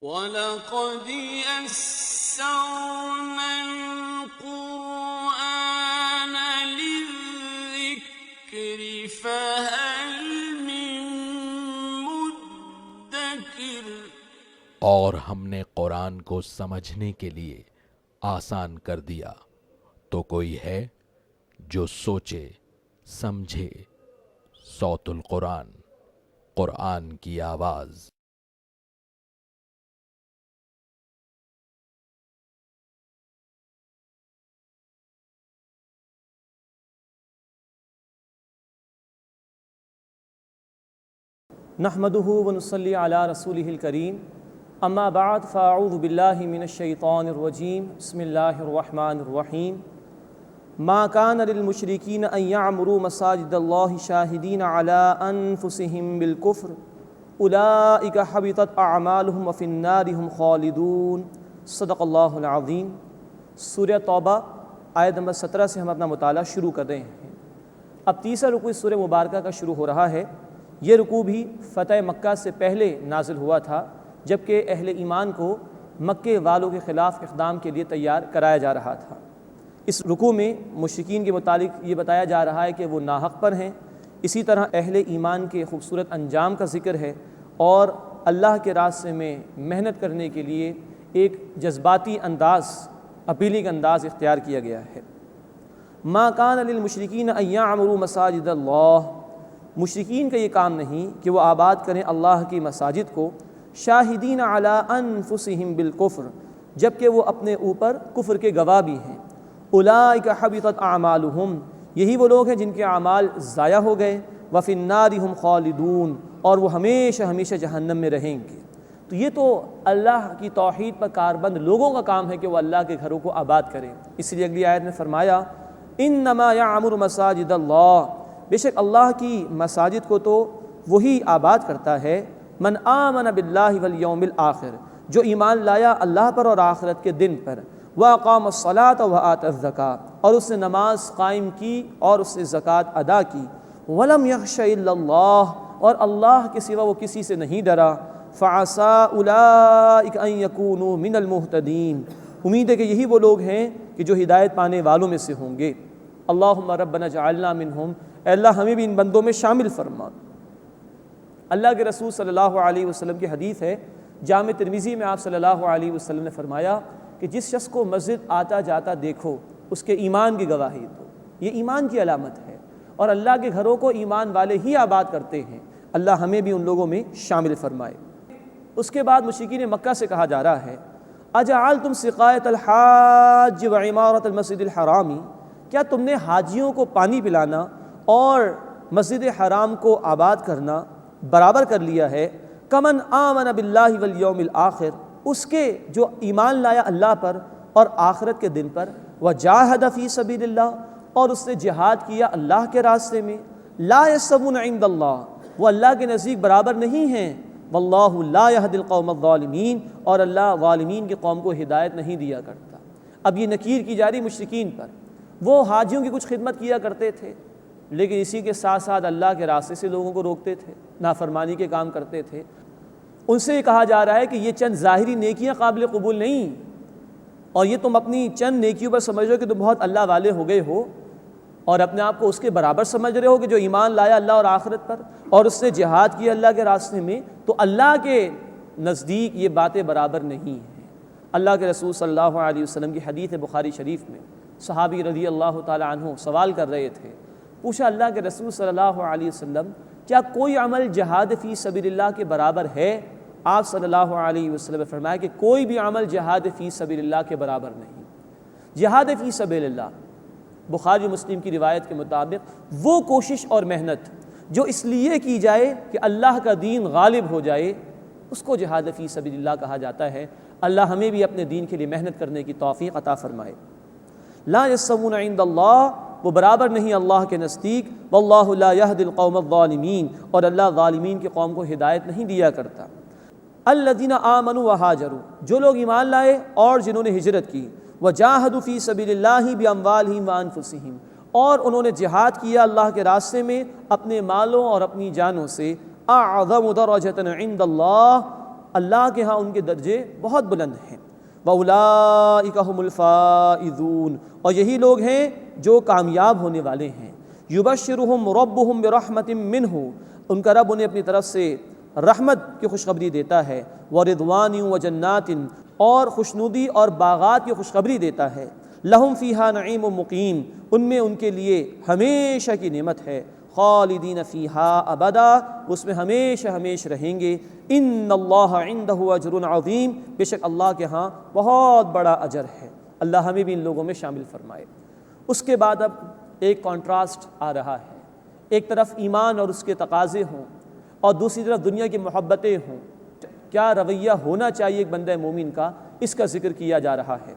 وَلَقَدْ يَسَّرْنَا الْقُرْآنَ لِلذِّكْرِ فَهَلْ مِن مُّدَّكِرٍ۔ اور ہم نے قرآن کو سمجھنے کے لیے آسان کر دیا، تو کوئی ہے جو سوچے سمجھے۔ صوت القرآن، قرآن کی آواز۔ نحمده ونصلي على رسوله الكريم اما بعد فاعوذ بالله من الشيطان الرجيم بسم الله الرحمن الرحيم ما كان للمشركين ان يعمروا مساجد الله شاهدين على انفسهم بالكفر اولئك حبطت اعمالهم وفي النار هم خالدون۔ صدق اللہ العظیم۔ سورہ توبہ آیت نمبر 17 سے ہم اپنا مطالعہ شروع کر رہے ہیں۔ اب تیسرا رکوع اس سورہ مبارکہ کا شروع ہو رہا ہے۔ یہ رکوع بھی فتح مکہ سے پہلے نازل ہوا تھا، جبکہ اہل ایمان کو مکے والوں کے خلاف اقدام کے لیے تیار کرایا جا رہا تھا۔ اس رکوع میں مشرکین کے متعلق یہ بتایا جا رہا ہے کہ وہ ناحق پر ہیں، اسی طرح اہل ایمان کے خوبصورت انجام کا ذکر ہے، اور اللہ کے راستے میں محنت کرنے کے لیے ایک جذباتی انداز، اپیلنگ انداز اختیار کیا گیا ہے۔ ما کان للمشرکین ان یعمروا مساجد اللہ، مشرکین کا یہ کام نہیں کہ وہ آباد کریں اللہ کی مساجد کو، شاہدین علی انفسہم بالکفر، جبکہ وہ اپنے اوپر کفر کے گواہ بھی ہیں۔ اولئک حبطت اعمالہم، یہی وہ لوگ ہیں جن کے اعمال ضائع ہو گئے، وفی النار ہم خالدون، اور وہ ہمیشہ ہمیشہ جہنم میں رہیں گے۔ تو یہ تو اللہ کی توحید پر کاربند لوگوں کا کام ہے کہ وہ اللہ کے گھروں کو آباد کریں۔ اس لیے اگلی آیت میں فرمایا انما یعمر مساجد اللہ، بے شک اللہ کی مساجد کو تو وہی آباد کرتا ہے، من آمن باللہ والیوم الآخر، جو ایمان لایا اللہ پر اور آخرت کے دن پر، واقام الصلاۃ وآت الزکاۃ، اور اس نے نماز قائم کی اور اس نے زکوٰۃ ادا کی، ولم یخش الا اللہ، اور اللہ کے سوا وہ کسی سے نہیں ڈرا، فعسى اولئک ان یکونوا من المہتدین، امید ہے کہ یہی وہ لوگ ہیں کہ جو ہدایت پانے والوں میں سے ہوں گے۔ اللہم ربنا اجعلنا منہم، اے اللہ ہمیں بھی ان بندوں میں شامل فرما۔ اللہ کے رسول صلی اللہ علیہ وسلم کی حدیث ہے، جامع ترمذی میں آپ صلی اللہ علیہ وسلم نے فرمایا کہ جس شخص کو مسجد آتا جاتا دیکھو اس کے ایمان کی گواہی دو، یہ ایمان کی علامت ہے، اور اللہ کے گھروں کو ایمان والے ہی آباد کرتے ہیں۔ اللہ ہمیں بھی ان لوگوں میں شامل فرمائے۔ اس کے بعد مشرکین مکہ سے کہا جا رہا ہے اجعلتم سقایۃ الحاج وعمارۃ المسجد الحرام، کیا تم نے حاجیوں کو پانی پلانا اور مسجد حرام کو آباد کرنا برابر کر لیا ہے؟ کمن آمن باللہ والیوم الآخر، اس کے جو ایمان لایا اللہ پر اور آخرت کے دن پر، وجاہد فی سبیل اللہ، اور اس نے جہاد کیا اللہ کے راستے میں، لا یستوون عند اللہ، وہ اللہ کے نزدیک برابر نہیں ہیں، واللہ لا یہدی القوم الظالمین، اور اللہ ظالمین کی قوم کو ہدایت نہیں دیا کرتا۔ اب یہ نکیر کی جاری مشرکین پر، وہ حاجیوں کی کچھ خدمت کیا کرتے تھے، لیکن اسی کے ساتھ ساتھ اللہ کے راستے سے لوگوں کو روکتے تھے، نافرمانی کے کام کرتے تھے۔ ان سے یہ کہا جا رہا ہے کہ یہ چند ظاہری نیکیاں قابل قبول نہیں، اور یہ تم اپنی چند نیکیوں پر سمجھ رہے ہو کہ تم بہت اللہ والے ہو گئے ہو، اور اپنے آپ کو اس کے برابر سمجھ رہے ہو کہ جو ایمان لایا اللہ اور آخرت پر اور اس نے جہاد کیا اللہ کے راستے میں، تو اللہ کے نزدیک یہ باتیں برابر نہیں ہیں۔ اللہ کے رسول صلی اللہ علیہ وسلم کی حدیث بخاری شریف میں صحابی رضی اللہ تعالی عنہ سوال کر رہے تھے، پوچھا اللہ کے رسول صلی اللہ علیہ وسلم کیا کوئی عمل جہاد فی سبیل اللہ کے برابر ہے؟ آپ صلی اللہ علیہ وسلم نے فرمایا کہ کوئی بھی عمل جہاد فی سبیل اللہ کے برابر نہیں۔ جہاد فی سبیل اللہ بخاری مسلم کی روایت کے مطابق وہ کوشش اور محنت جو اس لیے کی جائے کہ اللہ کا دین غالب ہو جائے، اس کو جہاد فی سبیل اللہ کہا جاتا ہے۔ اللہ ہمیں بھی اپنے دین کے لیے محنت کرنے کی توفیق عطا فرمائے۔ لا یستوون عند اللہ، وہ برابر نہیں اللہ کے نزدیک، واللہ لا یہدی القوم الظالمین، اور اللہ ظالمین کی قوم کو ہدایت نہیں دیا کرتا۔ الذین آمنوا وہاجروا، جو لوگ ایمان لائے اور جنہوں نے ہجرت کی، وجاہدوا فی سبیل اللہ باموالہم وانفسہم، اور انہوں نے جہاد کیا اللہ کے راستے میں اپنے مالوں اور اپنی جانوں سے، اعظم درجۃ عند اللہ، اللہ کے ہاں ان کے درجے بہت بلند ہیں۔ وَأُولَٰئِكَ هُمُ الْفَائِزُونَ، اور یہی لوگ ہیں جو کامیاب ہونے والے ہیں۔ يُبَشِّرُهُمْ رَبُّهُمْ بِرَحْمَةٍ مِّنْهُ، ان کا رب انہیں اپنی طرف سے رحمت کی خوشخبری دیتا ہے۔ وَرِضْوَانٍ وَجَنَّاتٍ، اور خوشنودی اور باغات کی خوشخبری دیتا ہے۔ لَهُمْ فِيهَا نَعِيمٌ مُقِيمٌ، ان میں ان کے لیے ہمیشہ کی نعمت ہے۔ خالدین فیہا ابدا، اس میں ہمیشہ ہمیشہ رہیں گے۔ ان اللہ عندہ اجر عظیم، بے شک اللہ کے ہاں بہت بڑا اجر ہے۔ اللہ ہمیں بھی ان لوگوں میں شامل فرمائے۔ اس کے بعد اب ایک کانٹراسٹ آ رہا ہے، ایک طرف ایمان اور اس کے تقاضے ہوں اور دوسری طرف دنیا کی محبتیں ہوں، کیا رویہ ہونا چاہیے ایک بندہ مومن کا، اس کا ذکر کیا جا رہا ہے۔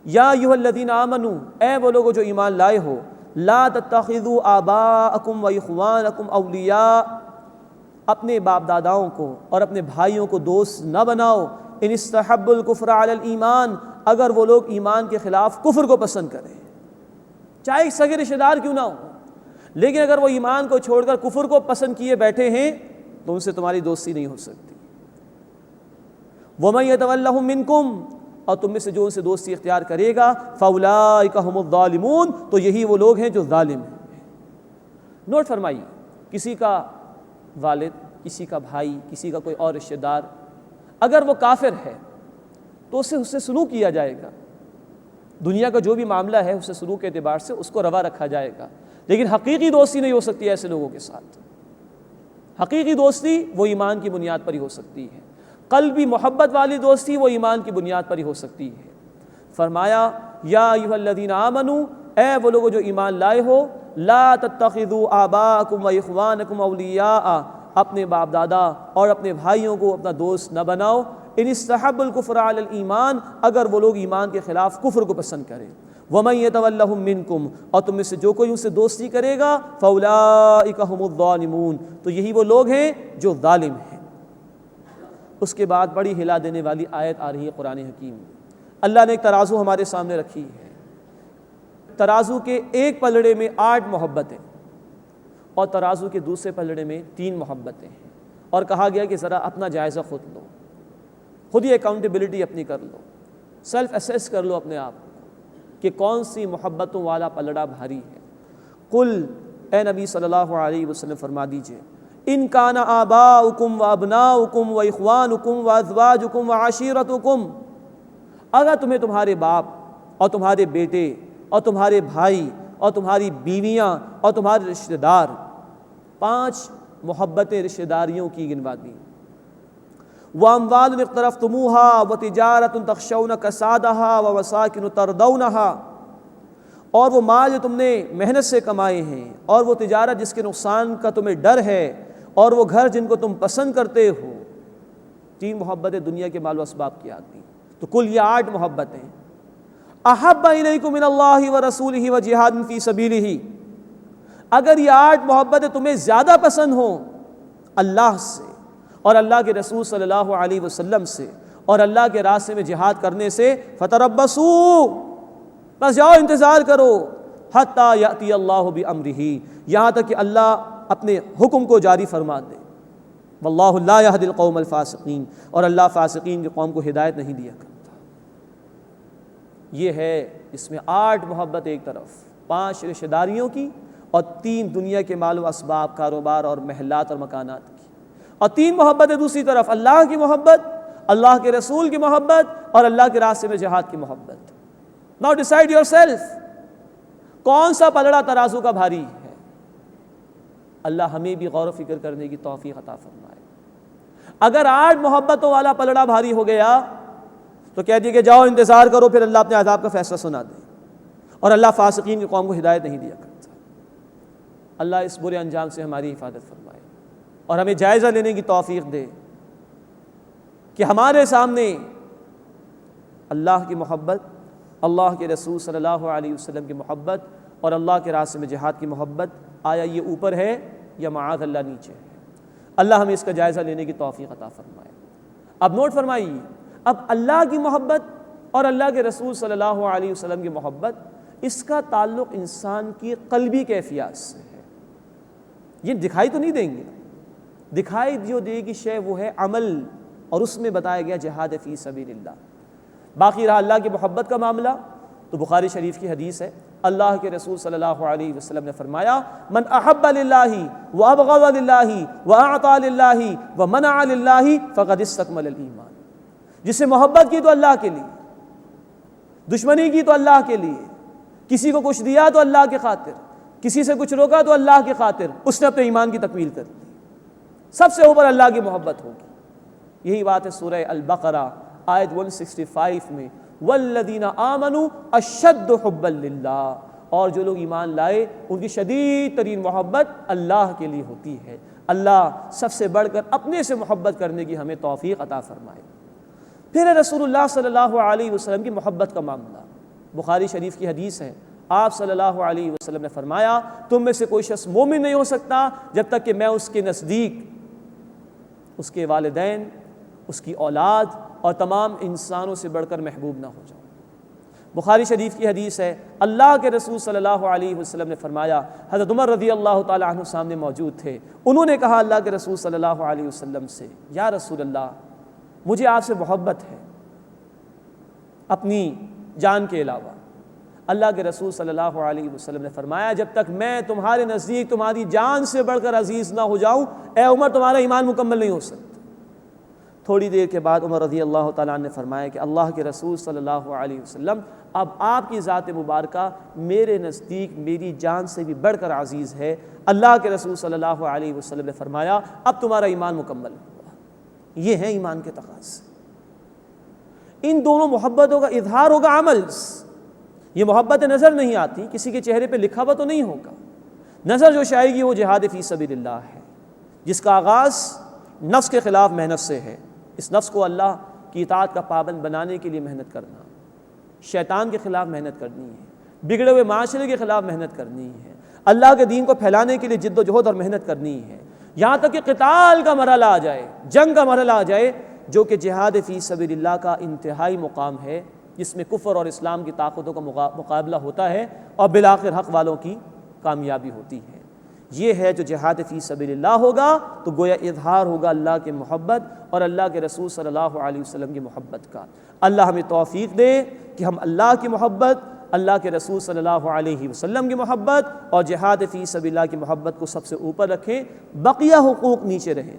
یا ایھا الذین آمنوا، اے وہ لوگو جو ایمان لائے ہو، لا تتخذوا آباءکم و اخوانکم اولیاء، اپنے باپ داداؤں کو اور اپنے بھائیوں کو دوست نہ بناؤ۔ ان استحبوا الکفر علی الایمان، اگر وہ لوگ ایمان کے خلاف کفر کو پسند کریں، چاہے سگے رشتہ دار کیوں نہ ہو، لیکن اگر وہ ایمان کو چھوڑ کر کفر کو پسند کیے بیٹھے ہیں تو ان سے تمہاری دوستی نہیں ہو سکتی۔ وَمَن يَتَوَلَّهُم مِّنكُمْ، اور تم میں سے جو ان سے دوستی اختیار کرے گا، فَأُولَٰئِكَ هُمُ الظَّالِمُونَ، تو یہی وہ لوگ ہیں جو ظالم ہیں۔ نوٹ فرمائیے، کسی کا والد، کسی کا بھائی، کسی کا کوئی اور رشتہ دار اگر وہ کافر ہے تو اس سے سلوک کیا جائے گا، دنیا کا جو بھی معاملہ ہے اس سے سلوک کے اعتبار سے اس کو روا رکھا جائے گا، لیکن حقیقی دوستی نہیں ہو سکتی ایسے لوگوں کے ساتھ۔ حقیقی دوستی وہ ایمان کی بنیاد پر ہی ہو سکتی ہے، قلبی محبت والی دوستی وہ ایمان کی بنیاد پر ہی ہو سکتی ہے۔ فرمایا یا ایھا الذین آمنوا، اے وہ لوگ جو ایمان لائے ہو، لا تتخذوا آباءکم و اخوانکم اولیاء، اپنے باپ دادا اور اپنے بھائیوں کو اپنا دوست نہ بناؤ۔ ان استحبوا الکفر علی الایمان، اگر وہ لوگ ایمان کے خلاف کفر کو پسند کریں۔ وَمَن يَتَوَلَّهُم مِّنكُمْ، اور تم میں سے جو کوئی ان سے دوستی کرے گا، فَأُولَٰئِكَ هُمُ الظَّالِمُونَ، تو یہی وہ لوگ ہیں جو ظالم ہیں۔ اس کے بعد بڑی ہلا دینے والی آیت آ رہی ہے قرآن حکیم میں۔ اللہ نے ایک ترازو ہمارے سامنے رکھی ہے، ترازو کے ایک پلڑے میں 8 محبتیں اور ترازو کے دوسرے پلڑے میں 3 محبتیں ہیں، اور کہا گیا کہ ذرا اپنا جائزہ خود لو، خود ہی اکاؤنٹیبلٹی اپنی کر لو، سیلف اسیس کر لو اپنے آپ کہ کون سی محبتوں والا پلڑا بھاری ہے۔ قل، اے نبی صلی اللہ علیہ وسلم فرما دیجئے، ان کان آباؤکم و ابناؤکم و اخوانکم و ازواجکم و عشیرتکم، اگر تمہیں تمہارے باپ اور تمہارے بیٹے اور تمہارے بھائی اور تمہاری بیویاں اور تمہارے رشتہ دار، 5 محبتیں رشتہ داریوں کی گنوا دی۔ وَأَمْوَالٌ اقْتَرَفْتُمُوهَا وَتِجَارَةٌ تَخْشَوْنَ كَسَادَهَا وَمَسَاكِنُ تَرْضَوْنَهَا، اور وہ مال جو تم نے محنت سے کمائے ہیں، اور وہ تجارت جس کے نقصان کا تمہیں ڈر ہے، اور وہ گھر جن کو تم پسند کرتے ہو۔ 3 محبتیں دنیا کے مال و اسباب کی آتی، تو کل یہ 8 محبتیں۔ احب الیکم من اللہ ورسولہ وجہاد فی سبیلہ، اگر یہ 8 محبتیں تمہیں زیادہ پسند ہوں اللہ سے اور اللہ کے رسول صلی اللہ علیہ وسلم سے اور اللہ کے راستے میں جہاد کرنے سے، فتربصوا، بس جاؤ انتظار کرو، حتی یأتی اللہ بامرہ، یہاں تک کہ اللہ اپنے حکم کو جاری فرما دے۔ واللہ لا یہدی القوم الفاسقین، اور اللہ فاسقین کی قوم کو ہدایت نہیں دیا کرتا۔ یہ ہے اس میں 8 محبت ایک طرف، 5 رشتہ داریوں کی اور 3 دنیا کے مال و اسباب، کاروبار اور محلات اور مکانات کی، اور 3 محبتیں دوسری طرف، اللہ کی محبت، اللہ کے رسول کی محبت اور اللہ کے راستے میں جہاد کی محبت۔ Now decide yourself، کون سا پلڑا ترازو کا بھاری ہے؟ اللہ ہمیں بھی غور و فکر کرنے کی توفیق عطا فرمائے۔ اگر 8 محبتوں والا پلڑا بھاری ہو گیا تو کہہ دیے کہ جاؤ انتظار کرو، پھر اللہ اپنے عذاب کا فیصلہ سنا دے، اور اللہ فاسقین کی قوم کو ہدایت نہیں دیا کرتا۔ اللہ اس برے انجام سے ہماری حفاظت فرمائے اور ہمیں جائزہ لینے کی توفیق دے کہ ہمارے سامنے اللہ کی محبت، اللہ کے رسول صلی اللہ علیہ وسلم کی محبت اور اللہ کے راستے میں جہاد کی محبت، آیا یہ اوپر ہے یا معاذ اللہ نیچے ہے؟ اللہ ہمیں اس کا جائزہ لینے کی توفیق عطا فرمائے۔ اب نوٹ فرمائیے، اب اللہ کی محبت اور اللہ کے رسول صلی اللہ علیہ وسلم کی محبت، اس کا تعلق انسان کی قلبی کیفیات سے ہے۔ یہ دکھائی تو نہیں دیں گے، دکھائی جو دے گی شے وہ ہے عمل، اور اس میں بتایا گیا جہاد فی سبیل اللہ۔ باقی رہا اللہ کی محبت کا معاملہ، تو بخاری شریف کی حدیث ہے، اللہ کے رسول صلی اللہ علیہ وسلم نے فرمایا من احب للہ وابغض للہ واعطى للہ ومنع للہ فقد استکمل الایمان۔ جس سے محبت کی تو اللہ کے لیے، دشمنی کی تو اللہ کے لیے، کسی کو کچھ دیا تو اللہ کی خاطر، کسی سے کچھ روکا تو اللہ کی خاطر، اس نے اپنے ایمان کی تکمیل کر دی۔ سب سے اوپر اللہ کی محبت ہوگی۔ یہی بات ہے سورہ البقرہ آیت 165 میں، والذین آمنوا اشد حبا للہ، اور جو لوگ ایمان لائے ان کی شدید ترین محبت اللہ کے لیے ہوتی ہے۔ اللہ سب سے بڑھ کر اپنے سے محبت کرنے کی ہمیں توفیق عطا فرمائے۔ پھر رسول اللہ صلی اللہ علیہ وسلم کی محبت کا معاملہ، بخاری شریف کی حدیث ہے، آپ صلی اللہ علیہ وسلم نے فرمایا تم میں سے کوئی شخص مومن نہیں ہو سکتا جب تک کہ میں اس کے نزدیک اس کے والدین، اس کی اولاد اور تمام انسانوں سے بڑھ کر محبوب نہ ہو جاؤں۔ بخاری شریف کی حدیث ہے، اللہ کے رسول صلی اللہ علیہ وسلم نے فرمایا، حضرت عمر رضی اللہ تعالی عنہ سامنے موجود تھے، انہوں نے کہا اللہ کے رسول صلی اللہ علیہ وسلم سے، یا رسول اللہ مجھے آپ سے محبت ہے اپنی جان کے علاوہ۔ اللہ کے رسول صلی اللہ علیہ وسلم نے فرمایا جب تک میں تمہارے نزدیک تمہاری جان سے بڑھ کر عزیز نہ ہو جاؤں اے عمر تمہارا ایمان مکمل نہیں ہو سکتا۔ تھوڑی دیر کے بعد عمر رضی اللہ تعالیٰ عنہ نے فرمایا کہ اللہ کے رسول صلی اللہ علیہ وسلم اب آپ کی ذات مبارکہ میرے نزدیک میری جان سے بھی بڑھ کر عزیز ہے۔ اللہ کے رسول صلی اللہ علیہ وسلم نے فرمایا اب تمہارا ایمان مکمل ہوا۔ یہ ہے ایمان کے تقاضے۔ ان دونوں محبتوں کا اظہار ہوگا عمل۔ یہ محبت نظر نہیں آتی، کسی کے چہرے پہ لکھا ہوا تو نہیں ہوگا، نظر جو آئے گی وہ جہاد فی سبیل اللہ ہے، جس کا آغاز نفس کے خلاف محنت سے ہے۔ اس نفس کو اللہ کی اطاعت کا پابند بنانے کے لیے محنت کرنا، شیطان کے خلاف محنت کرنی ہے، بگڑے ہوئے معاشرے کے خلاف محنت کرنی ہے، اللہ کے دین کو پھیلانے کے لیے جد و جہد اور محنت کرنی ہے، یہاں تک کہ قتال کا مرحلہ آ جائے، جنگ کا مرحلہ آ جائے، جو کہ جہاد فی سبیل اللہ کا انتہائی مقام ہے، جس میں کفر اور اسلام کی طاقتوں کا مقابلہ ہوتا ہے اور بالآخر حق والوں کی کامیابی ہوتی ہے۔ یہ ہے جو جہاد فی سبیل اللہ ہوگا تو گویا اظہار ہوگا اللہ کی محبت اور اللہ کے رسول صلی اللہ علیہ وسلم کی محبت کا۔ اللہ ہمیں توفیق دے کہ ہم اللہ کی محبت، اللہ کے رسول صلی اللہ علیہ وسلم کی محبت اور جہاد فی سبیل اللہ کی محبت کو سب سے اوپر رکھیں، بقیہ حقوق نیچے رہیں،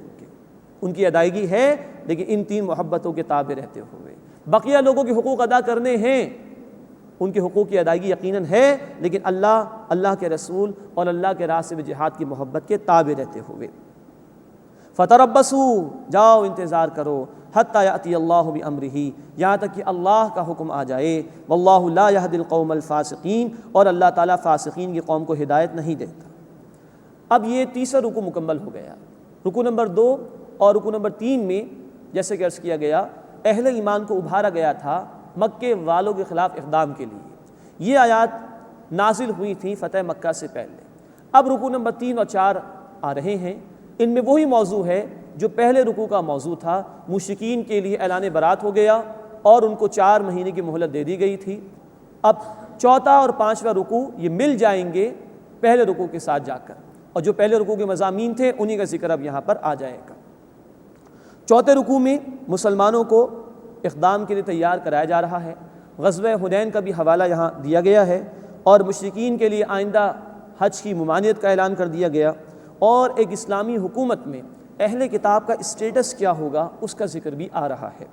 ان کی ادائیگی ہے لیکن ان تین محبتوں کے تابع رہتے ہوئے۔ بقیہ لوگوں کے حقوق ادا کرنے ہیں، ان کے حقوق کی ادائیگی یقیناً ہے، لیکن اللہ کے رسول اور اللہ کے راستے میں جہاد کی محبت کے تابع رہتے ہوئے۔ فتربصوا، جاؤ انتظار کرو، حتی یأتی اللہ بامرہ، یہاں تک کہ اللہ کا حکم آ جائے، واللہ لا یہدی القوم الفاسقین، اور اللہ تعالیٰ فاسقین کی قوم کو ہدایت نہیں دیتا۔ اب یہ تیسرا رکوع مکمل ہو گیا۔ رکوع نمبر 2 اور رکوع نمبر 3 میں جیسے کہ عرض کیا گیا اہل ایمان کو ابھارا گیا تھا مکے والوں کے خلاف اقدام کے لیے۔ یہ آیات نازل ہوئی تھیں فتح مکہ سے پہلے۔ اب رکوع نمبر 3 اور 4 آ رہے ہیں، ان میں وہی موضوع ہے جو پہلے رکوع کا موضوع تھا۔ مشرکین کے لیے اعلان برات ہو گیا اور ان کو 4 مہینے کی مہلت دے دی گئی تھی۔ اب چوتھا اور 5واں رکوع یہ مل جائیں گے پہلے رکوع کے ساتھ جا کر، اور جو پہلے رکوع کے مضامین تھے انہی کا ذکر اب یہاں پر آ جائے گا۔ چوتھے رکوع میں مسلمانوں کو اقدام کے لیے تیار کرایا جا رہا ہے۔ غزوہ حنین کا بھی حوالہ یہاں دیا گیا ہے، اور مشرکین کے لیے آئندہ حج کی ممانعت کا اعلان کر دیا گیا، اور ایک اسلامی حکومت میں اہل کتاب کا اسٹیٹس کیا ہوگا اس کا ذکر بھی آ رہا ہے۔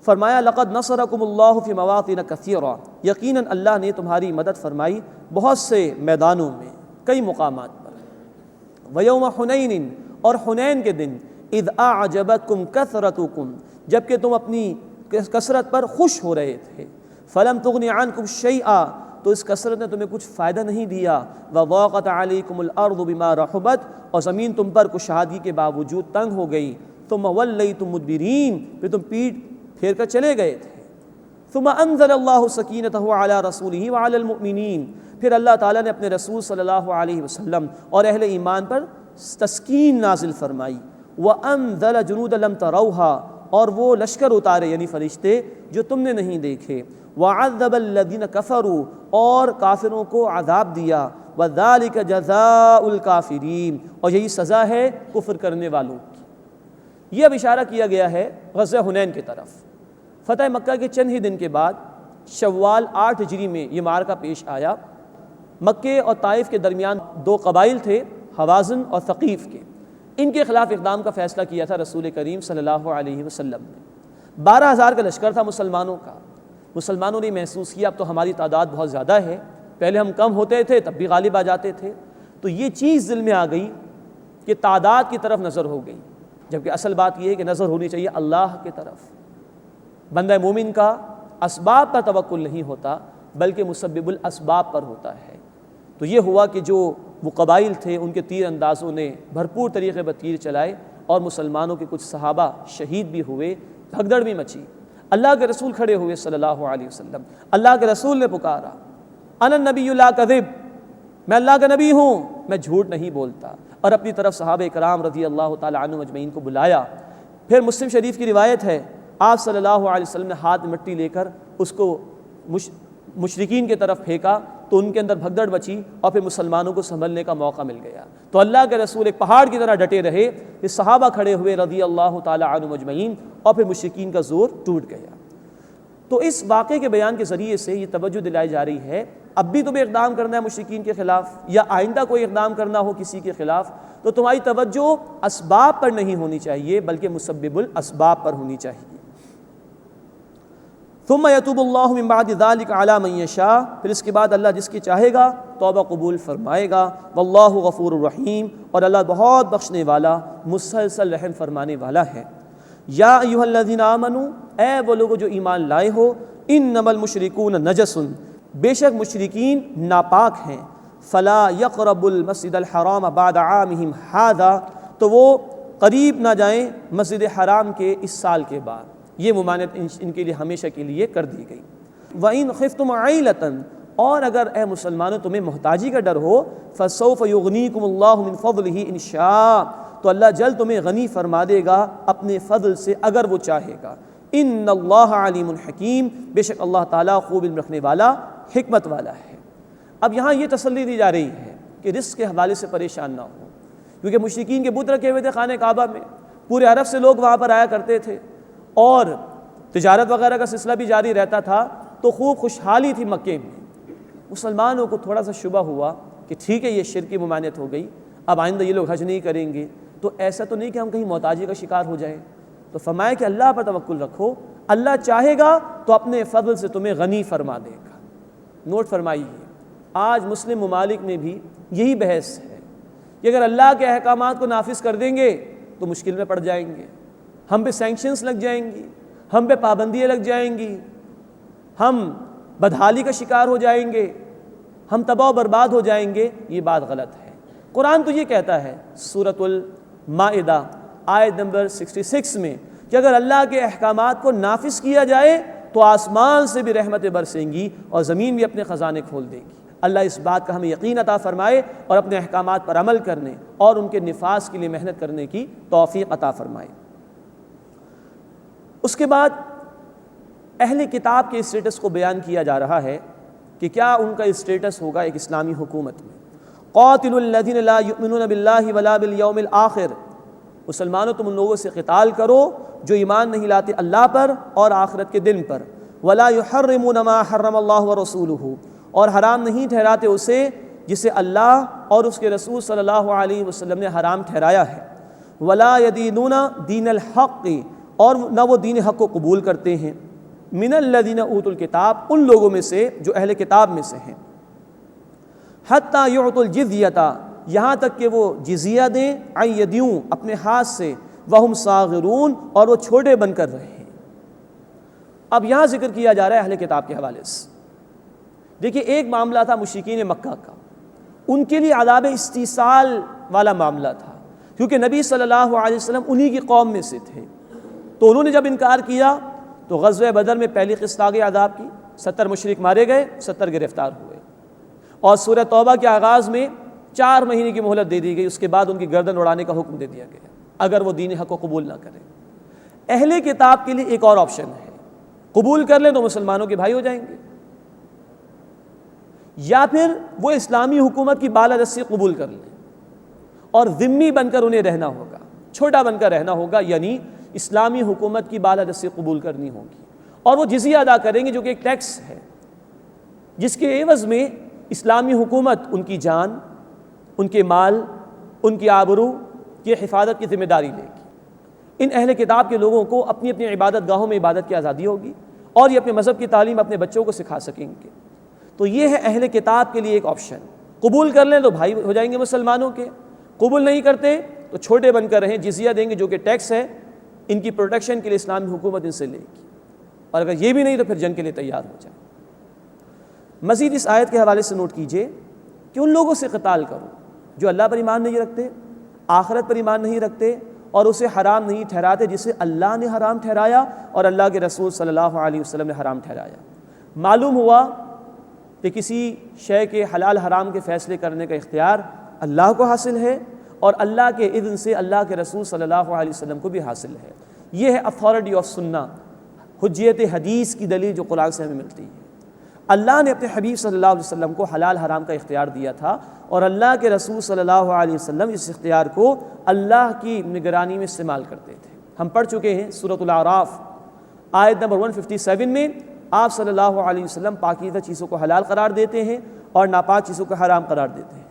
فرمایا لقد نصرکم اللہ فی مواطن کثیرہ، یقیناً اللہ نے تمہاری مدد فرمائی بہت سے میدانوں میں، کئی مقامات پر۔ ویوم حنین، اور حنین کے دن، اذ اعجبتکم کثرتکم، جبکہ تم اپنی کثرت پر خوش ہو رہے تھے، فلم تغن عنکم شیئا، تو اس کثرت نے تمہیں کچھ فائدہ نہیں دیا، وضاقت علیکم الارض بما رحبت، اور زمین تم پر کشادگی کے باوجود تنگ ہو گئی، ثم ولیتم مدبرین، پھر تم پیٹ پھیر کر چلے گئے تھے۔ ثم انزل اللہ سکینتہ علی رسولہ وعلی المؤمنین، پھر اللہ تعالیٰ نے اپنے رسول صلی اللہ علیہ وسلم اور اہل ایمان پر تسکین نازل فرمائی، وانزل جنودا لم تروها، اور وہ لشکر اتارے یعنی فرشتے جو تم نے نہیں دیکھے، وعذب الذین کفروا، اور کافروں کو عذاب دیا، وَذَلِكَ جَزَاءُ الْكَافِرِينَ، اور یہی سزا ہے کفر کرنے والوں کی۔ یہ اب اشارہ کیا گیا ہے غزوہ حنین کی طرف۔ فتح مکہ کے چند ہی دن کے بعد شوال 8 ہجری میں یہ معرکہ پیش آیا۔ مکے اور طائف کے درمیان 2 قبائل تھے، حوازن اور ثقیف کے، ان کے خلاف اقدام کا فیصلہ کیا تھا رسول کریم صلی اللہ علیہ وسلم نے۔ 12,000 کا لشکر تھا مسلمانوں کا۔ مسلمانوں نے محسوس کیا اب تو ہماری تعداد بہت زیادہ ہے، پہلے ہم کم ہوتے تھے تب بھی غالب آ جاتے تھے، تو یہ چیز دل میں آ گئی کہ تعداد کی طرف نظر ہو گئی، جبکہ اصل بات یہ ہے کہ نظر ہونی چاہیے اللہ کی طرف۔ بندہ مومن کا اسباب پر توکل نہیں ہوتا بلکہ مسبب الاسباب پر ہوتا ہے۔ تو یہ ہوا کہ جو وہ قبائل تھے ان کے تیر اندازوں نے بھرپور طریقے پر تیر چلائے اور مسلمانوں کے کچھ صحابہ شہید بھی ہوئے، بھگدڑ بھی مچی۔ اللہ کے رسول کھڑے ہوئے صلی اللہ علیہ وسلم، اللہ کے رسول نے پکارا، انا النبی لا کذب، میں اللہ کا نبی ہوں، میں جھوٹ نہیں بولتا، اور اپنی طرف صحابہ کرام رضی اللہ تعالی عنہم اجمعین کو بلایا۔ پھر مسلم شریف کی روایت ہے آپ صلی اللہ علیہ وسلم نے ہاتھ میں مٹی لے کر اس کو مشرکین کی طرف پھینکا تو ان کے اندر بھگدڑ بچی اور پھر مسلمانوں کو سنبھلنے کا موقع مل گیا۔ تو اللہ کے رسول ایک پہاڑ کی طرح ڈٹے رہے، پھر صحابہ کھڑے ہوئے رضی اللہ تعالی عنہم اجمعین، اور پھر مشرکین کا زور ٹوٹ گیا۔ تو اس واقعے کے بیان کے ذریعے سے یہ توجہ دلائی جا رہی ہے اب بھی تمہیں اقدام کرنا ہے مشرکین کے خلاف یا آئندہ کوئی اقدام کرنا ہو کسی کے خلاف تو تمہاری توجہ اسباب پر نہیں ہونی چاہیے بلکہ مسبب الاسباب پر ہونی چاہیے۔ ثم یتوب اللہ من بعد ذلک علی من یشاء، پھر اس کے بعد اللہ جس کی چاہے گا توبہ قبول فرمائے گا۔ واللہ غفور الرحیم، اور اللہ بہت بخشنے والا مسلسل رحم فرمانے والا ہے۔ یا ایھا الذین آمنوا، اے وہ لوگ جو ایمان لائے ہو، انما المشرکون نجس، بے شک مشرکین ناپاک ہیں، فلا یقربوا المسجد الحرام بعد عامہم ھذا، تو وہ قریب نہ جائیں مسجد حرام کے اس سال کے بعد۔ یہ ممانعت ان کے لیے ہمیشہ کے لیے کر دی گئی۔ وَإِنْ خِفْتُمْ عَيْلَةً، اور اگر اے مسلمانوں تمہیں محتاجی کا ڈر ہو، فَسَوْفَ يُغْنِيكُمُ اللَّهُ مِنْ فَضْلِهِ إِنْ شَاءَ، تو اللہ جلد تمہیں غنی فرما دے گا اپنے فضل سے اگر وہ چاہے گا۔ ان اللہ علیم حکیم، بے شک اللہ تعالیٰ خوب علم رکھنے والا حکمت والا ہے۔ اب یہاں یہ تسلی دی جا رہی ہے کہ رزق کے حوالے سے پریشان نہ ہو، کیونکہ مشرکین کے بت رکھے ہوئے تھے خانہ کعبہ میں، پورے عرب سے لوگ وہاں پر آیا کرتے تھے اور تجارت وغیرہ کا سلسلہ بھی جاری رہتا تھا، تو خوب خوشحالی تھی مکے میں۔ مسلمانوں کو تھوڑا سا شبہ ہوا کہ ٹھیک ہے یہ شرک کی ممانعت ہو گئی، اب آئندہ یہ لوگ حج نہیں کریں گے، تو ایسا تو نہیں کہ ہم کہیں محتاجی کا شکار ہو جائیں، تو فرمایا کہ اللہ پر توکل رکھو، اللہ چاہے گا تو اپنے فضل سے تمہیں غنی فرما دے گا۔ نوٹ فرمائیے، آج مسلم ممالک میں بھی یہی بحث ہے کہ اگر اللہ کے احکامات کو نافذ کر دیں گے تو مشکل میں پڑ جائیں گے، ہم پہ سینکشنز لگ جائیں گی، ہم پہ پابندیاں لگ جائیں گی، ہم بدحالی کا شکار ہو جائیں گے، ہم تباہ و برباد ہو جائیں گے۔ یہ بات غلط ہے۔ قرآن تو یہ کہتا ہے سورۃ المائدہ آیت نمبر 66 میں کہ اگر اللہ کے احکامات کو نافذ کیا جائے تو آسمان سے بھی رحمتیں برسیں گی اور زمین بھی اپنے خزانے کھول دے گی۔ اللہ اس بات کا ہمیں یقین عطا فرمائے اور اپنے احکامات پر عمل کرنے اور ان کے نفاذ کے لیے محنت کرنے کی توفیق عطا فرمائے۔ اس کے بعد اہل کتاب کے اسٹیٹس کو بیان کیا جا رہا ہے کہ کیا ان کا اسٹیٹس ہوگا ایک اسلامی حکومت میں۔ قاتلوا الذین لا یؤمنون باللہ ولا بالیوم الآخر، مسلمانوں تم ان لوگوں سے قتال کرو جو ایمان نہیں لاتے اللہ پر اور آخرت کے دن پر، ولا یحرمون ما حرم اللہ ورسولہ، اور حرام نہیں ٹھہراتے اسے جسے اللہ اور اس کے رسول صلی اللہ علیہ وسلم نے حرام ٹھہرایا ہے، ولا یدینون دین الحق، اور نہ وہ دین حق کو قبول کرتے ہیں، من الذین اوتوا الکتاب، ان لوگوں میں سے جو اہل کتاب میں سے ہیں، حتی یعطوا الجزیۃ، یہاں تک کہ وہ جزیہ دیں، عن یدیوں، اپنے ہاتھ سے، وہم صاغرون، اور وہ چھوٹے بن کر رہے ہیں۔ اب یہاں ذکر کیا جا رہا ہے اہل کتاب کے حوالے سے۔ دیکھیے ایک معاملہ تھا مشرکین مکہ کا، ان کے لیے عذاب استیصال والا معاملہ تھا، کیونکہ نبی صلی اللہ علیہ وسلم انہی کی قوم میں سے تھے، تو انہوں نے جب انکار کیا تو غزوہ بدر میں پہلی قسط آ گئی عذاب کی، 70 مشرک مارے گئے، 70 گرفتار ہوئے، اور سورہ توبہ کے آغاز میں 4 مہینے کی مہلت دے دی گئی، اس کے بعد ان کی گردن اڑانے کا حکم دے دیا گیا اگر وہ دین حق کو قبول نہ کریں۔ اہل کتاب کے لیے ایک اور آپشن ہے، قبول کر لیں تو مسلمانوں کے بھائی ہو جائیں گے، یا پھر وہ اسلامی حکومت کی بالادستی قبول کر لیں اور ذمی بن کر انہیں رہنا ہوگا، چھوٹا بن کر رہنا ہوگا، یعنی اسلامی حکومت کی بالادستی قبول کرنی ہوگی، اور وہ جزیہ ادا کریں گے جو کہ ایک ٹیکس ہے، جس کے عوض میں اسلامی حکومت ان کی جان، ان کے مال، ان کی آبرو کی حفاظت کی ذمہ داری لے گی۔ ان اہل کتاب کے لوگوں کو اپنی اپنی عبادت گاہوں میں عبادت کی آزادی ہوگی اور یہ اپنے مذہب کی تعلیم اپنے بچوں کو سکھا سکیں گے۔ تو یہ ہے اہل کتاب کے لیے ایک آپشن، قبول کر لیں تو بھائی ہو جائیں گے مسلمانوں کے، قبول نہیں کرتے تو چھوٹے بن کر رہیں، جزیہ دیں گے جو کہ ٹیکس ہے، ان کی پروٹیکشن کے لیے اسلامی حکومت ان سے لے گی، اور اگر یہ بھی نہیں تو پھر جنگ کے لیے تیار ہو جائے۔ مزید اس آیت کے حوالے سے نوٹ کیجئے کہ ان لوگوں سے قتال کرو جو اللہ پر ایمان نہیں رکھتے، آخرت پر ایمان نہیں رکھتے اور اسے حرام نہیں ٹھہراتے جسے اللہ نے حرام ٹھہرایا اور اللہ کے رسول صلی اللہ علیہ وسلم نے حرام ٹھہرایا۔ معلوم ہوا کہ کسی شے کے حلال حرام کے فیصلے کرنے کا اختیار اللہ کو حاصل ہے اور اللہ کے اذن سے اللہ کے رسول صلی اللہ علیہ وسلم کو بھی حاصل ہے۔ یہ ہے اتھارٹی آف سنہ، حجیت حدیث کی دلیل جو قرآن سے ہمیں ملتی ہے۔ اللہ نے اپنے حبیب صلی اللہ علیہ وسلم کو حلال حرام کا اختیار دیا تھا اور اللہ کے رسول صلی اللہ علیہ وسلم اس اختیار کو اللہ کی نگرانی میں استعمال کرتے تھے۔ ہم پڑھ چکے ہیں سورۃ الاعراف آیت نمبر 157 میں آپ صلی اللہ علیہ وسلم پاکیزہ چیزوں کو حلال قرار دیتے ہیں اور ناپاک چیزوں کو حرام قرار دیتے ہیں۔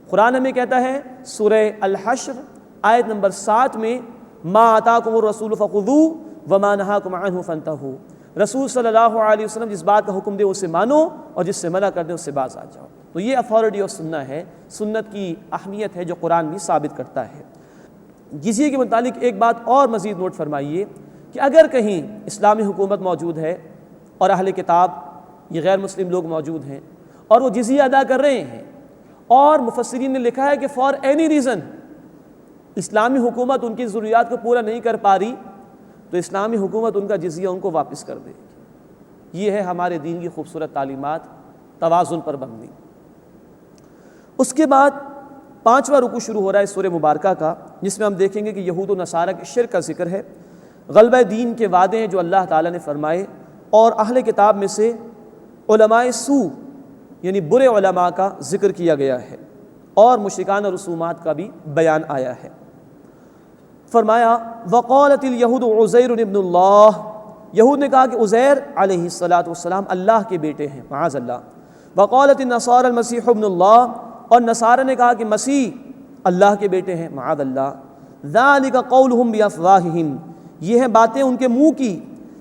قرآن ہمیں کہتا ہے سورہ الحشر آیت نمبر 7 میں ما آتاکم الرسول فخذوہ وما نہاکم عنہ فانتہوا، رسول صلی اللہ علیہ وسلم جس بات کا حکم دے اسے مانو اور جس سے منع کر دے اس سے باز آ جاؤ۔ تو یہ اتھارٹی آف سنہ ہے، سنت کی اہمیت ہے جو قرآن بھی ثابت کرتا ہے۔ جزیے کے متعلق ایک بات اور مزید نوٹ فرمائیے کہ اگر کہیں اسلامی حکومت موجود ہے اور اہل کتاب یہ غیر مسلم لوگ موجود ہیں اور وہ جزیہ ادا کر رہے ہیں اور مفسرین نے لکھا ہے کہ فار اینی ریزن اسلامی حکومت ان کی ضروریات کو پورا نہیں کر پا رہی تو اسلامی حکومت ان کا جزیہ ان کو واپس کر دے گی۔ یہ ہے ہمارے دین کی خوبصورت تعلیمات، توازن پر مبنی۔ اس کے بعد 5واں رکوع شروع ہو رہا ہے سورہ مبارکہ کا، جس میں ہم دیکھیں گے کہ یہود و نصارہ کے شرک کا ذکر ہے، غلبہ دین کے وعدے ہیں جو اللہ تعالیٰ نے فرمائے، اور اہل کتاب میں سے علماء سوء یعنی برے علماء کا ذکر کیا گیا ہے، اور مشرکانہ رسومات کا بھی بیان آیا ہے۔ فرمایا وقالت اليہود عزیر ابن اللہ، یہود نے کہا کہ عزیر علیہ السلام اللہ کے بیٹے ہیں، معاذ اللہ۔ وقالت النصارى المسیح ابن اللہ، اور نصارہ نے کہا کہ مسیح اللہ کے بیٹے ہیں، معاذ اللہ۔ ذلک قولہم بافواہہم، یہ ہیں باتیں ان کے منہ کی،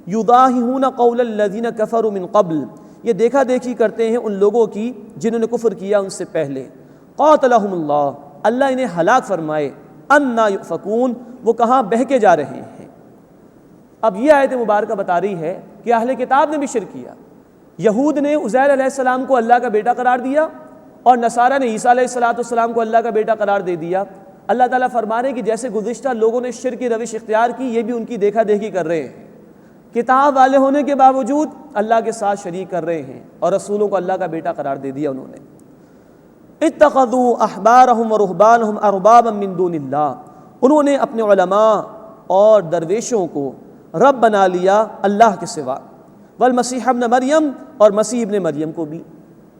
یضاہئون قول الذین کفروا من قبل، یہ دیکھا دیکھی کرتے ہیں ان لوگوں کی جنہوں نے کفر کیا ان سے پہلے۔ قاتلہم اللہ، اللہ انہیں ہلاک فرمائے۔ انا یؤفکون، وہ کہاں بہکے جا رہے ہیں۔ اب یہ آیت مبارکہ بتا رہی ہے کہ اہل کتاب نے بھی شرک کیا۔ یہود نے عزیر علیہ السلام کو اللہ کا بیٹا قرار دیا اور نصارہ نے عیسیٰ علیہ السلام کو اللہ کا بیٹا قرار دے دیا۔ اللہ تعالیٰ فرما رہے ہیں کہ جیسے گزشتہ لوگوں نے شرک کی روش اختیار کی، یہ بھی ان کی دیکھا دیکھی کر رہے ہیں، کتاب والے ہونے کے باوجود اللہ کے ساتھ شریک کر رہے ہیں اور رسولوں کو اللہ کا بیٹا قرار دے دیا انہوں نے۔ اتخذوا احبارهم ورهبانهم اربابا من دون اللہ، انہوں نے اپنے علماء اور درویشوں کو رب بنا لیا اللہ کے سوا۔ والمسیح ابن مریم، اور مسیح ابن مریم کو بھی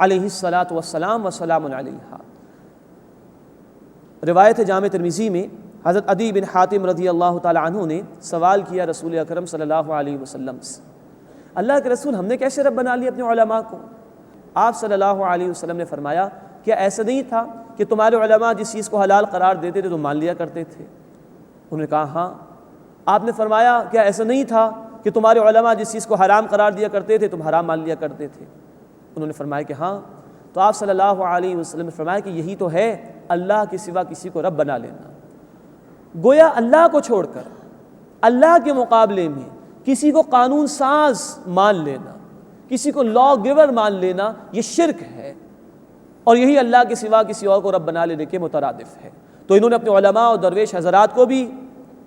علیہ الصلاۃ والسلام وسلام علیہ۔ روایت ہے جامع ترمذی میں حضرت عدی بن حاتم رضی اللہ تعالی عنہ نے سوال کیا رسول اکرم صلی اللہ علیہ وسلم سے، اللہ کے رسول ہم نے کیسے رب بنا لیا اپنے علماء کو؟ آپ صلی اللہ علیہ وسلم نے فرمایا کیا ایسا نہیں تھا کہ تمہارے علماء جس چیز کو حلال قرار دیتے تھے تو مان لیا کرتے تھے؟ انہوں نے کہا ہاں۔ آپ نے فرمایا کیا ایسا نہیں تھا کہ تمہارے علماء جس چیز کو حرام قرار دیا کرتے تھے تم حرام مان لیا کرتے تھے؟ انہوں نے فرمایا کہ ہاں۔ تو آپ صلی اللہ علیہ وسلم نے فرمایا کہ یہی تو ہے اللہ کے سوا کسی کو رب بنا لینا۔ گویا اللہ کو چھوڑ کر اللہ کے مقابلے میں کسی کو قانون ساز مان لینا، کسی کو لا گیور مان لینا، یہ شرک ہے، اور یہی اللہ کے سوا کسی اور کو رب بنا لینے کے مترادف ہے۔ تو انہوں نے اپنے علماء اور درویش حضرات کو بھی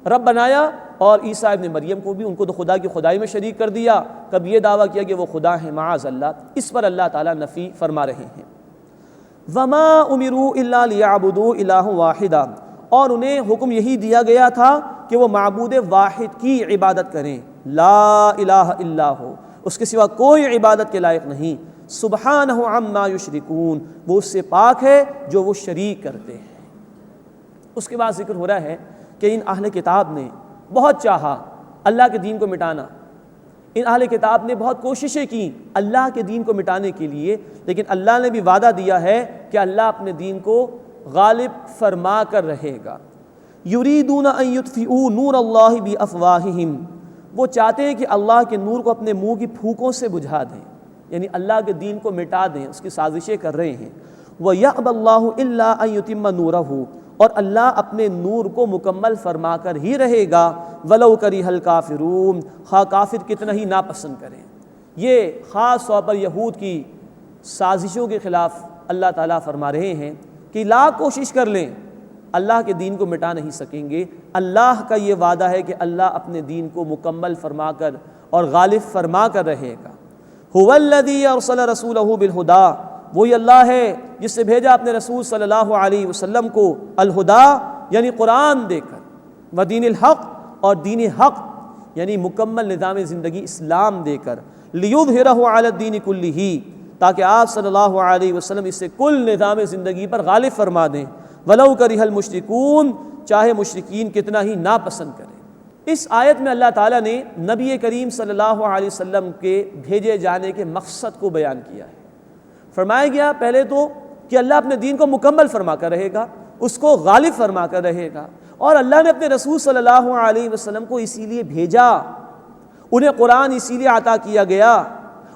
رب بنایا اور عیسیٰ ابن مریم کو بھی، ان کو تو خدا کی خدائی میں شریک کر دیا، کب یہ دعویٰ کیا کہ وہ خدا ہیں، معاذ اللہ۔ اس پر اللہ تعالیٰ نفی فرما رہے ہیں۔ وما امروا الا ليعبدوا الہ واحدا، اور انہیں حکم یہی دیا گیا تھا کہ وہ معبود واحد کی عبادت کریں، لا الہ الا ہو، اس کے سوا کوئی عبادت کے لائق نہیں۔ سبحانہ عما یشرکون، وہ اس سے پاک ہے جو وہ شریک کرتے ہیں۔ اس کے بعد ذکر ہو رہا ہے کہ ان اہل کتاب نے بہت چاہا اللہ کے دین کو مٹانا، ان اہل کتاب نے بہت کوششیں کی اللہ کے دین کو مٹانے کے لیے، لیکن اللہ نے بھی وعدہ دیا ہے کہ اللہ اپنے دین کو غالب فرما کر رہے گا۔ یریدون ان یطفئوا نور اللہ بافواہہم، وہ چاہتے ہیں کہ اللہ کے نور کو اپنے منہ کی پھونکوں سے بجھا دیں، یعنی اللہ کے دین کو مٹا دیں، اس کی سازشیں کر رہے ہیں۔ وَيَأْبَى اللَّهُ إِلَّا أَن يُتِمَّ نُورَهُ، اور اللہ اپنے نور کو مکمل فرما کر ہی رہے گا۔ وَلَوْ كَرِهَ الْكَافِرُونَ، خواہ کافر کتنا ہی ناپسند کریں۔ یہ خاص طور پر یہود کی سازشوں کے خلاف اللہ تعالیٰ فرما رہے ہیں کہ لاکھ کوشش کر لیں اللہ کے دین کو مٹا نہیں سکیں گے۔ اللہ کا یہ وعدہ ہے کہ اللہ اپنے دین کو مکمل فرما کر اور غالب فرما کر رہے گا۔ هُوَ الَّذِي أَرْسَلَ رَسُولَهُ بِالْهُدَىٰ، وہی اللہ ہے جس سے بھیجا اپنے رسول صلی اللہ علیہ وسلم کو الہدا یعنی قرآن دے کر، ودین الحق اور دین حق یعنی مکمل نظام زندگی اسلام دے کر، لیظہرہ علی الدین کلہ، تاکہ آپ صلی اللہ علیہ وسلم اس سے کل نظام زندگی پر غالب فرما دیں۔ ولو کرہ المشرکون، چاہے مشرکین کتنا ہی ناپسند کریں۔ اس آیت میں اللہ تعالیٰ نے نبی کریم صلی اللہ علیہ وسلم کے بھیجے جانے کے مقصد کو بیان کیا ہے۔ فرمایا گیا پہلے تو کہ اللہ اپنے دین کو مکمل فرما کر رہے گا، اس کو غالب فرما کر رہے گا، اور اللہ نے اپنے رسول صلی اللہ علیہ وسلم کو اسی لیے بھیجا، انہیں قرآن اسی لیے عطا کیا گیا،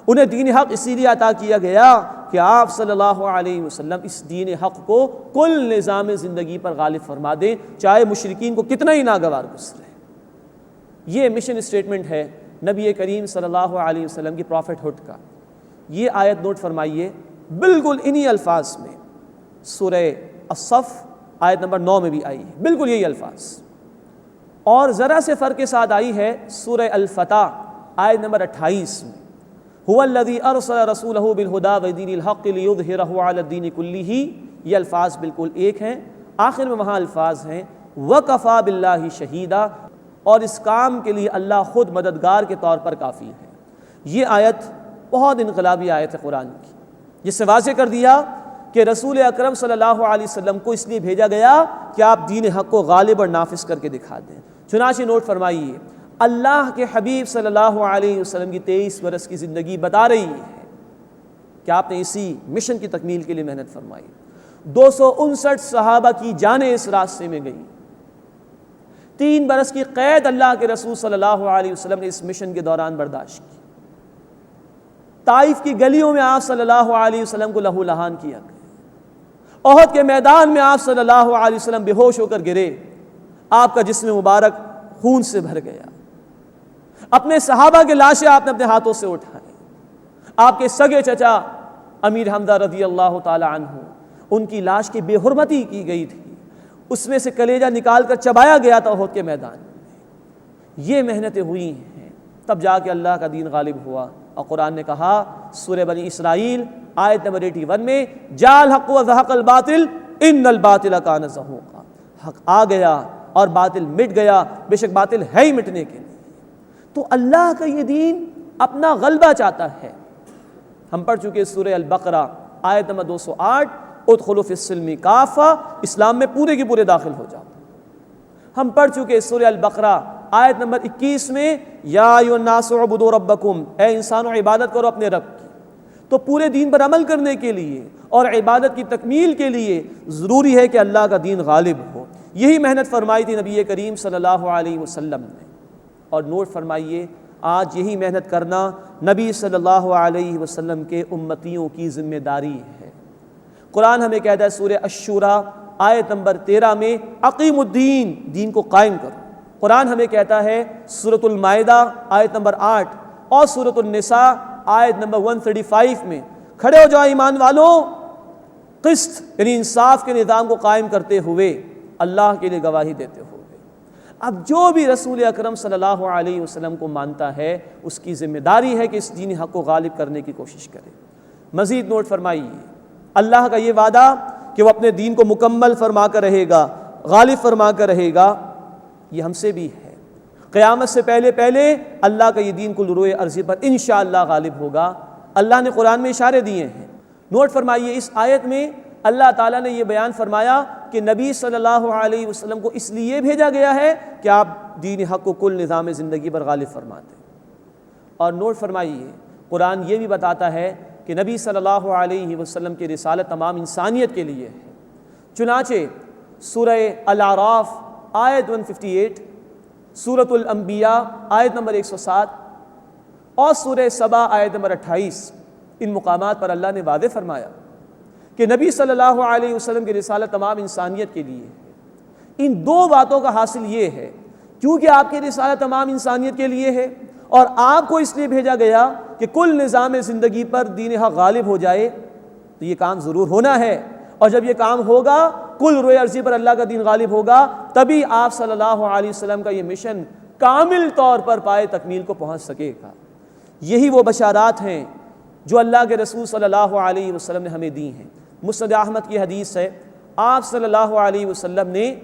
انہیں دین حق اسی لیے عطا کیا گیا کہ آپ صلی اللہ علیہ وسلم اس دین حق کو کل نظام زندگی پر غالب فرما دیں، چاہے مشرکین کو کتنا ہی ناگوار گزرے۔ یہ مشن اسٹیٹمنٹ ہے نبی کریم صلی اللہ علیہ وسلم کی پروفٹ ہوڈ کا۔ یہ آیت نوٹ فرمائیے، بالکل انہی الفاظ میں سورہ الصف آیت نمبر 9 میں بھی آئی ہے، بالکل یہی الفاظ، اور ذرا سے فرق کے ساتھ آئی ہے سورہ الفتح آیت نمبر 28 میں۔ هو الذی ارسل رسولہ بالہدی ودین الحق لیظہرہ علی الدین کلہ، یہ الفاظ بالکل ایک ہیں، آخر میں وہاں الفاظ ہیں وکفی باللہ شہیدا، اور اس کام کے لیے اللہ خود مددگار کے طور پر کافی ہے۔ یہ آیت بہت انقلابی آیت ہے قرآن کی، جس سے واضح کر دیا کہ رسول اکرم صلی اللہ علیہ وسلم کو اس لیے بھیجا گیا کہ آپ دین حق کو غالب اور نافذ کر کے دکھا دیں۔ چنانچہ نوٹ فرمائیے، اللہ کے حبیب صلی اللہ علیہ وسلم کی 23 برس کی زندگی بتا رہی ہے کہ آپ نے اسی مشن کی تکمیل کے لیے محنت فرمائی۔ 259 صحابہ کی جانیں اس راستے میں گئی، 3 برس کی قید اللہ کے رسول صلی اللہ علیہ وسلم نے اس مشن کے دوران برداشت کی۔ طائف کی گلیوں میں آپ صلی اللہ علیہ وسلم کو لہو لہان کیا گیا، احد کے میدان میں آپ صلی اللہ علیہ وسلم بے ہوش ہو کر گرے، آپ کا جسم مبارک خون سے بھر گیا، اپنے صحابہ کے لاشیں آپ نے اپنے ہاتھوں سے اٹھائیں، آپ کے سگے چچا امیر حمزہ رضی اللہ تعالی عنہ، ان کی لاش کی بے حرمتی کی گئی تھی، اس میں سے کلیجہ نکال کر چبایا گیا تھا احد کے میدان میں۔ یہ محنتیں ہوئی ہیں، تب جا کے اللہ کا دین غالب ہوا، اور قرآن نے کہا سورہ بنی اسرائیل آیت نمبر 81 میں، جاء الحق وزہق الباطل ان الباطل کان زہوقا، حق آ گیا اور باطل مٹ گیا، بے شک باطل ہے ہی مٹنے کے لیے۔ تو اللہ کا یہ دین اپنا غلبہ چاہتا ہے۔ ہم پڑھ چکے سورہ البقرہ آیت نمبر 208، ادخلوا فی السلم کافہ، اسلام میں پورے کے پورے داخل ہو جاؤ۔ ہم پڑھ چکے سورہ البقرہ آیت نمبر 21 میں، یا ایھا الناس اعبدوا ربکم، اے انسانوں عبادت کرو اپنے رب کی۔ تو پورے دین پر عمل کرنے کے لیے اور عبادت کی تکمیل کے لیے ضروری ہے کہ اللہ کا دین غالب ہو۔ یہی محنت فرمائی تھی نبی کریم صلی اللہ علیہ وسلم نے، اور نوٹ فرمائیے آج یہی محنت کرنا نبی صلی اللہ علیہ وسلم کے امتیوں کی ذمہ داری ہے۔ قرآن ہمیں کہتا ہے سورہ الشورى آیت نمبر 13 میں، اقیم الدین، دین کو قائم کرو۔ قرآن ہمیں کہتا ہے سورۃ المائدہ آیت نمبر 8 اور سورۃ النساء آیت نمبر 135 میں، کھڑے ہو جاؤ ایمان والوں، قسط یعنی انصاف کے نظام کو قائم کرتے ہوئے اللہ کے لیے گواہی دیتے ہوئے۔ اب جو بھی رسول اکرم صلی اللہ علیہ وسلم کو مانتا ہے، اس کی ذمہ داری ہے کہ اس دین حق کو غالب کرنے کی کوشش کرے۔ مزید نوٹ فرمائیے، اللہ کا یہ وعدہ کہ وہ اپنے دین کو مکمل فرما کر رہے گا، غالب فرما کر رہے گا، یہ ہم سے بھی ہے۔ قیامت سے پہلے پہلے اللہ کا یہ دین کل روئے ارضی پر انشاءاللہ غالب ہوگا۔ اللہ نے قرآن میں اشارے دیے ہیں۔ نوٹ فرمائیے، اس آیت میں اللہ تعالیٰ نے یہ بیان فرمایا کہ نبی صلی اللہ علیہ وسلم کو اس لیے بھیجا گیا ہے کہ آپ دین حق کو کل نظام زندگی پر غالب فرما دیں۔ اور نوٹ فرمائیے، قرآن یہ بھی بتاتا ہے کہ نبی صلی اللہ علیہ وسلم کی رسالت تمام انسانیت کے لیے ہے۔ چنانچہ سورہ الاعراف آیت 158، سورۃ الانبیاء آیت نمبر 107 اور سورہ سبا آیت نمبر 28، ان مقامات پر اللہ نے واضح فرمایا کہ نبی صلی اللہ علیہ وسلم کی رسالت تمام انسانیت کے لیے ہے۔ ان دو باتوں کا حاصل یہ ہے، کیونکہ آپ کی رسالت تمام انسانیت کے لیے ہے اور آپ کو اس لیے بھیجا گیا کہ کل نظام زندگی پر دین حق غالب ہو جائے، تو یہ کام ضرور ہونا ہے، اور جب یہ کام ہوگا، کل روئے ارضی پر اللہ کا دین غالب ہوگا، تبھی آپ صلی اللہ علیہ وسلم کا یہ مشن کامل طور پر پائے تکمیل کو پہنچ سکے گا۔ یہی وہ بشارات ہیں جو اللہ کے رسول صلی اللہ علیہ وسلم نے ہمیں دی ہیں۔ مسند احمد کی حدیث ہے، آپ صلی اللہ علیہ وسلم نے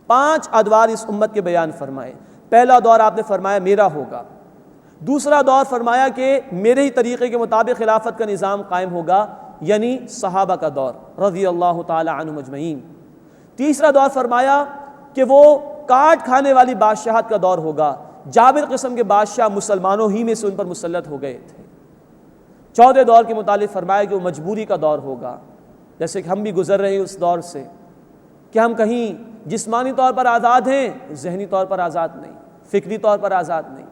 5 ادوار اس امت کے بیان فرمائے۔ پہلا دور آپ نے فرمایا میرا ہوگا، دوسرا دور فرمایا کہ میرے ہی طریقے کے مطابق خلافت کا نظام قائم ہوگا، یعنی صحابہ کا دور رضی اللہ تعالی عنہم اجمعین۔ تیسرا دور فرمایا کہ وہ کاٹ کھانے والی بادشاہت کا دور ہوگا، جابر قسم کے بادشاہ مسلمانوں ہی میں سے ان پر مسلط ہو گئے تھے۔ چوتھے دور کے متعلق فرمایا کہ وہ مجبوری کا دور ہوگا، جیسے کہ ہم بھی گزر رہے ہیں اس دور سے، کہ ہم کہیں جسمانی طور پر آزاد ہیں، ذہنی طور پر آزاد نہیں، فکری طور پر آزاد نہیں،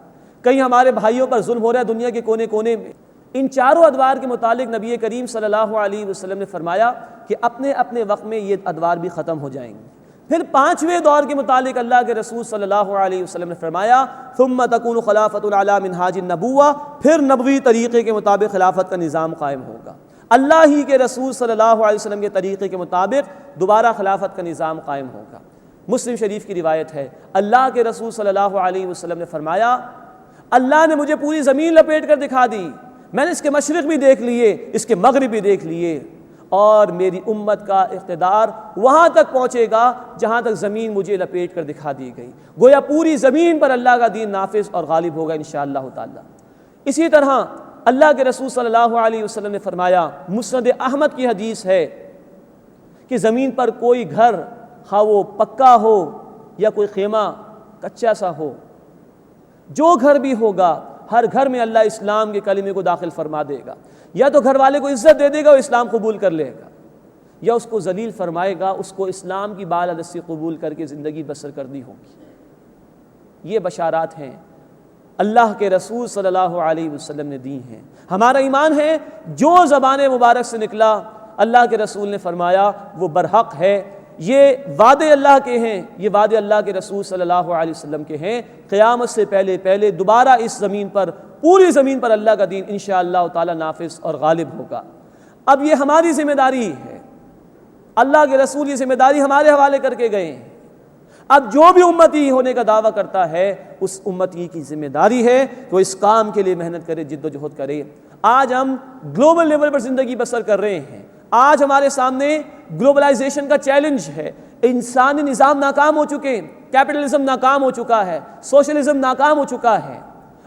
کہیں ہمارے بھائیوں پر ظلم ہو رہا ہے دنیا کے کونے کونے میں۔ ان چاروں ادوار کے متعلق نبی کریم صلی اللہ علیہ وسلم نے فرمایا کہ اپنے اپنے وقت میں یہ ادوار بھی ختم ہو جائیں گے۔ پھر 5ویں دور کے متعلق اللہ کے رسول صلی اللہ علیہ وسلم نے فرمایا ثم تکون خلافت علی منہاج النبوہ، پھر نبوی طریقے کے مطابق خلافت کا نظام قائم ہوگا، اللہ ہی کے رسول صلی اللہ علیہ وسلم کے طریقے کے مطابق دوبارہ خلافت کا نظام قائم ہوگا۔ مسلم شریف کی روایت ہے، اللہ کے رسول صلی اللہ علیہ وسلم نے فرمایا اللہ نے مجھے پوری زمین لپیٹ کر دکھا دی، میں نے اس کے مشرق بھی دیکھ لیے، اس کے مغرب بھی دیکھ لیے، اور میری امت کا اقتدار وہاں تک پہنچے گا جہاں تک زمین مجھے لپیٹ کر دکھا دی گئی، گویا پوری زمین پر اللہ کا دین نافذ اور غالب ہوگا انشاءاللہ تعالی۔ اسی طرح اللہ کے رسول صلی اللہ علیہ وسلم نے فرمایا، مسند احمد کی حدیث ہے کہ زمین پر کوئی گھر، خواہ وہ پکا ہو یا کوئی خیمہ کچا سا ہو، جو گھر بھی ہوگا، ہر گھر میں اللہ اسلام کے کلمے کو داخل فرما دے گا، یا تو گھر والے کو عزت دے دے گا، وہ اسلام قبول کر لے گا، یا اس کو ذلیل فرمائے گا، اس کو اسلام کی بالادستی قبول کر کے زندگی بسر کرنی ہوگی۔ یہ بشارات ہیں اللہ کے رسول صلی اللہ علیہ وسلم نے دی ہیں۔ ہمارا ایمان ہے جو زبان مبارک سے نکلا اللہ کے رسول نے فرمایا وہ برحق ہے، یہ وعدے اللہ کے ہیں، یہ وعدے اللہ کے رسول صلی اللہ علیہ وسلم کے ہیں، قیامت سے پہلے پہلے دوبارہ اس زمین پر، پوری زمین پر اللہ کا دین انشاءاللہ تعالی نافذ اور غالب ہوگا۔ اب یہ ہماری ذمہ داری ہے، اللہ کے رسول یہ ذمہ داری ہمارے حوالے کر کے گئے ہیں۔ اب جو بھی امتی ہونے کا دعویٰ کرتا ہے اس امتی کی ذمہ داری ہے کہ وہ اس کام کے لیے محنت کرے، جد و جہد کرے۔ آج ہم گلوبل لیول پر زندگی بسر کر رہے ہیں، آج ہمارے سامنے گلوبلائزیشن کا چیلنج ہے، انسانی نظام ناکام ہو چکے ہیں، کیپٹلزم ناکام ہو چکا ہے، سوشلزم ناکام ہو چکا ہے۔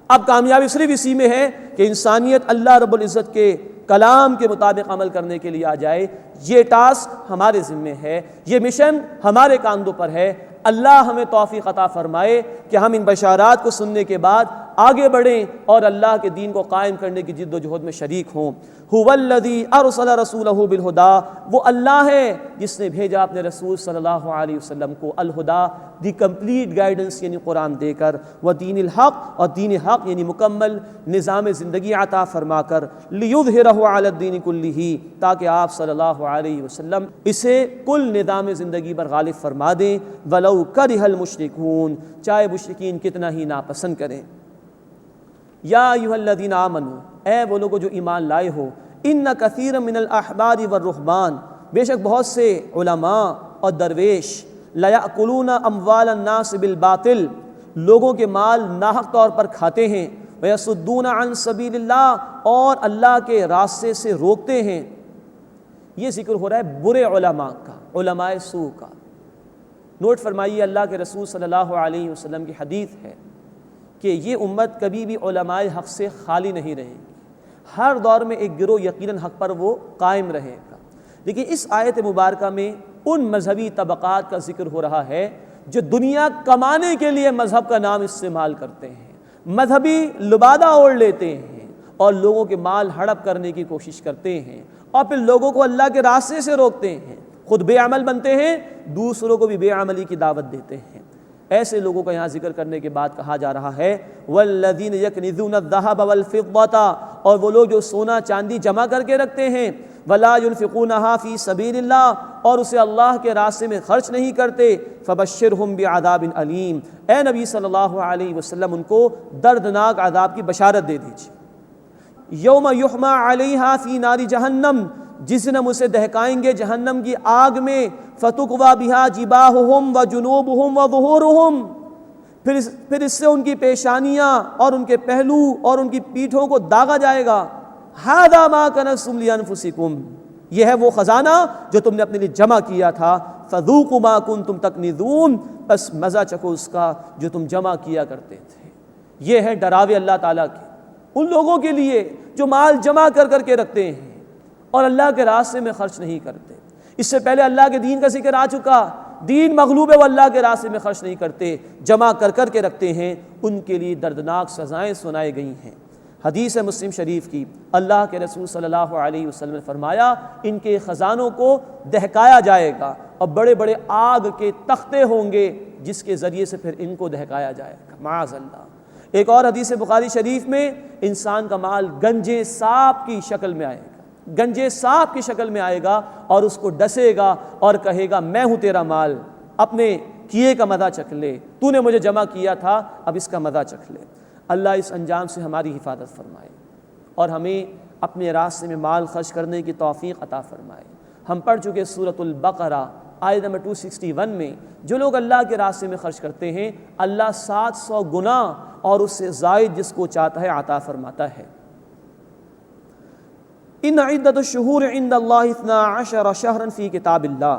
اب کامیابی صرف اسی میں ہے کہ انسانیت اللہ رب العزت کے کلام کے مطابق عمل کرنے کے لیے آ جائے۔ یہ ٹاسک ہمارے ذمہ ہے، یہ مشن ہمارے کاندھوں پر ہے۔ اللہ ہمیں توفیق عطا فرمائے کہ ہم ان بشارات کو سننے کے بعد آگے بڑھیں اور اللہ کے دین کو قائم کرنے کی جد و جہد میں شریک ہوں۔ هو الذی ارسل رسولہ بالہدی، وہ اللہ ہے جس نے بھیجا اپنے رسول صلی اللہ علیہ وسلم کو الہدی، دی کمپلیٹ گائیڈنس یعنی قرآن دے کر، و دین الحق، اور دین حق یعنی مکمل نظام زندگی عطا فرما کر، لیظہرہ علی الدین کلہ، تاکہ آپ صلی اللہ علیہ وسلم اسے کل نظام زندگی پر غالب فرما دیں، ولو کرہ المشرکون، چاہے مشرکین کتنا ہی ناپسند کریں۔ یا ایھا الذین آمنوا، اے وہ لوگوں جو ایمان لائے ہو، ان کثیر من الاحبار والرہبان، بے شک بہت سے علماء اور درویش، لیأکلون اموال الناس بالباطل، لوگوں کے مال ناحق طور پر کھاتے ہیں، ویصدون عن سبیل اللہ، اور اللہ کے راستے سے روکتے ہیں۔ یہ ذکر ہو رہا ہے برے علماء کا، علماء سوء کا۔ نوٹ فرمائیے اللہ کے رسول صلی اللہ علیہ وسلم کی حدیث ہے کہ یہ امت کبھی بھی علماء حق سے خالی نہیں رہے گی، ہر دور میں ایک گروہ یقیناً حق پر وہ قائم رہے گا۔ لیکن اس آیت مبارکہ میں ان مذہبی طبقات کا ذکر ہو رہا ہے جو دنیا کمانے کے لیے مذہب کا نام استعمال کرتے ہیں، مذہبی لبادہ اوڑھ لیتے ہیں اور لوگوں کے مال ہڑپ کرنے کی کوشش کرتے ہیں اور پھر لوگوں کو اللہ کے راستے سے روکتے ہیں، خود بے عمل بنتے ہیں، دوسروں کو بھی بے عملی کی دعوت دیتے ہیں۔ ایسے لوگوں کا یہاں ذکر کرنے کے بعد کہا جا رہا ہے والذین یکنزون الذھب والفضة، اور وہ لوگ جو سونا چاندی جمع کر کے رکھتے ہیں، ولا ينفقونها فی سبیل اللہ، اور اسے اللہ کے راستے میں خرچ نہیں کرتے، فبشرہم بعذاب علیم، اے نبی صلی اللہ علیہ وسلم ان کو دردناک عذاب کی بشارت دے دیجیے۔ یوم یحمى علیہا فی نار جہنم، جس دن ہم اسے دہکائیں گے جہنم کی آگ میں، فتقوی بہا جباہہم وجنوبہم وظہورہم، پھر اس سے ان کی پیشانیاں اور ان کے پہلو اور ان کی پیٹھوں کو داغا جائے گا۔ ھذا ما کنزتم لانفسکم، یہ ہے وہ خزانہ جو تم نے اپنے لیے جمع کیا تھا، فذوقوا ما کنتم تکنزون، بس مزہ چکھو اس کا جو تم جمع کیا کرتے تھے۔ یہ ہے ڈراوے اللہ تعالیٰ کے ان لوگوں کے لیے جو مال جمع کر کر کے رکھتے ہیں اور اللہ کے راستے میں خرچ نہیں کرتے۔ اس سے پہلے اللہ کے دین کا ذکر آ چکا، دین مغلوب ہے وہ اللہ کے راستے میں خرچ نہیں کرتے، جمع کر کر کے رکھتے ہیں، ان کے لیے دردناک سزائیں سنائی گئی ہیں۔ حدیث ہے مسلم شریف کی، اللہ کے رسول صلی اللہ علیہ وسلم نے فرمایا ان کے خزانوں کو دہکایا جائے گا اور بڑے بڑے آگ کے تختے ہوں گے جس کے ذریعے سے پھر ان کو دہکایا جائے گا، معاذ اللہ۔ ایک اور حدیث بخاری شریف میں انسان کا مال گنجے سانپ کی شکل میں آئے گا، گنجے سانپ کی شکل میں آئے گا اور اس کو ڈسے گا اور کہے گا میں ہوں تیرا مال، اپنے کیے کا مزہ چکھ لے، تو نے مجھے جمع کیا تھا اب اس کا مزہ چکھ لے۔ اللہ اس انجام سے ہماری حفاظت فرمائے اور ہمیں اپنے راستے میں مال خرچ کرنے کی توفیق عطا فرمائے۔ ہم پڑھ چکے سورۃ البقرہ آیت نمبر 261 میں جو لوگ اللہ کے راستے میں خرچ کرتے ہیں اللہ 700 گنا اور اس سے زائد جس کو چاہتا ہے عطا فرماتا ہے۔ ان عدت الشہور عند اللہ 12 شہرا فی کتاب اللہ،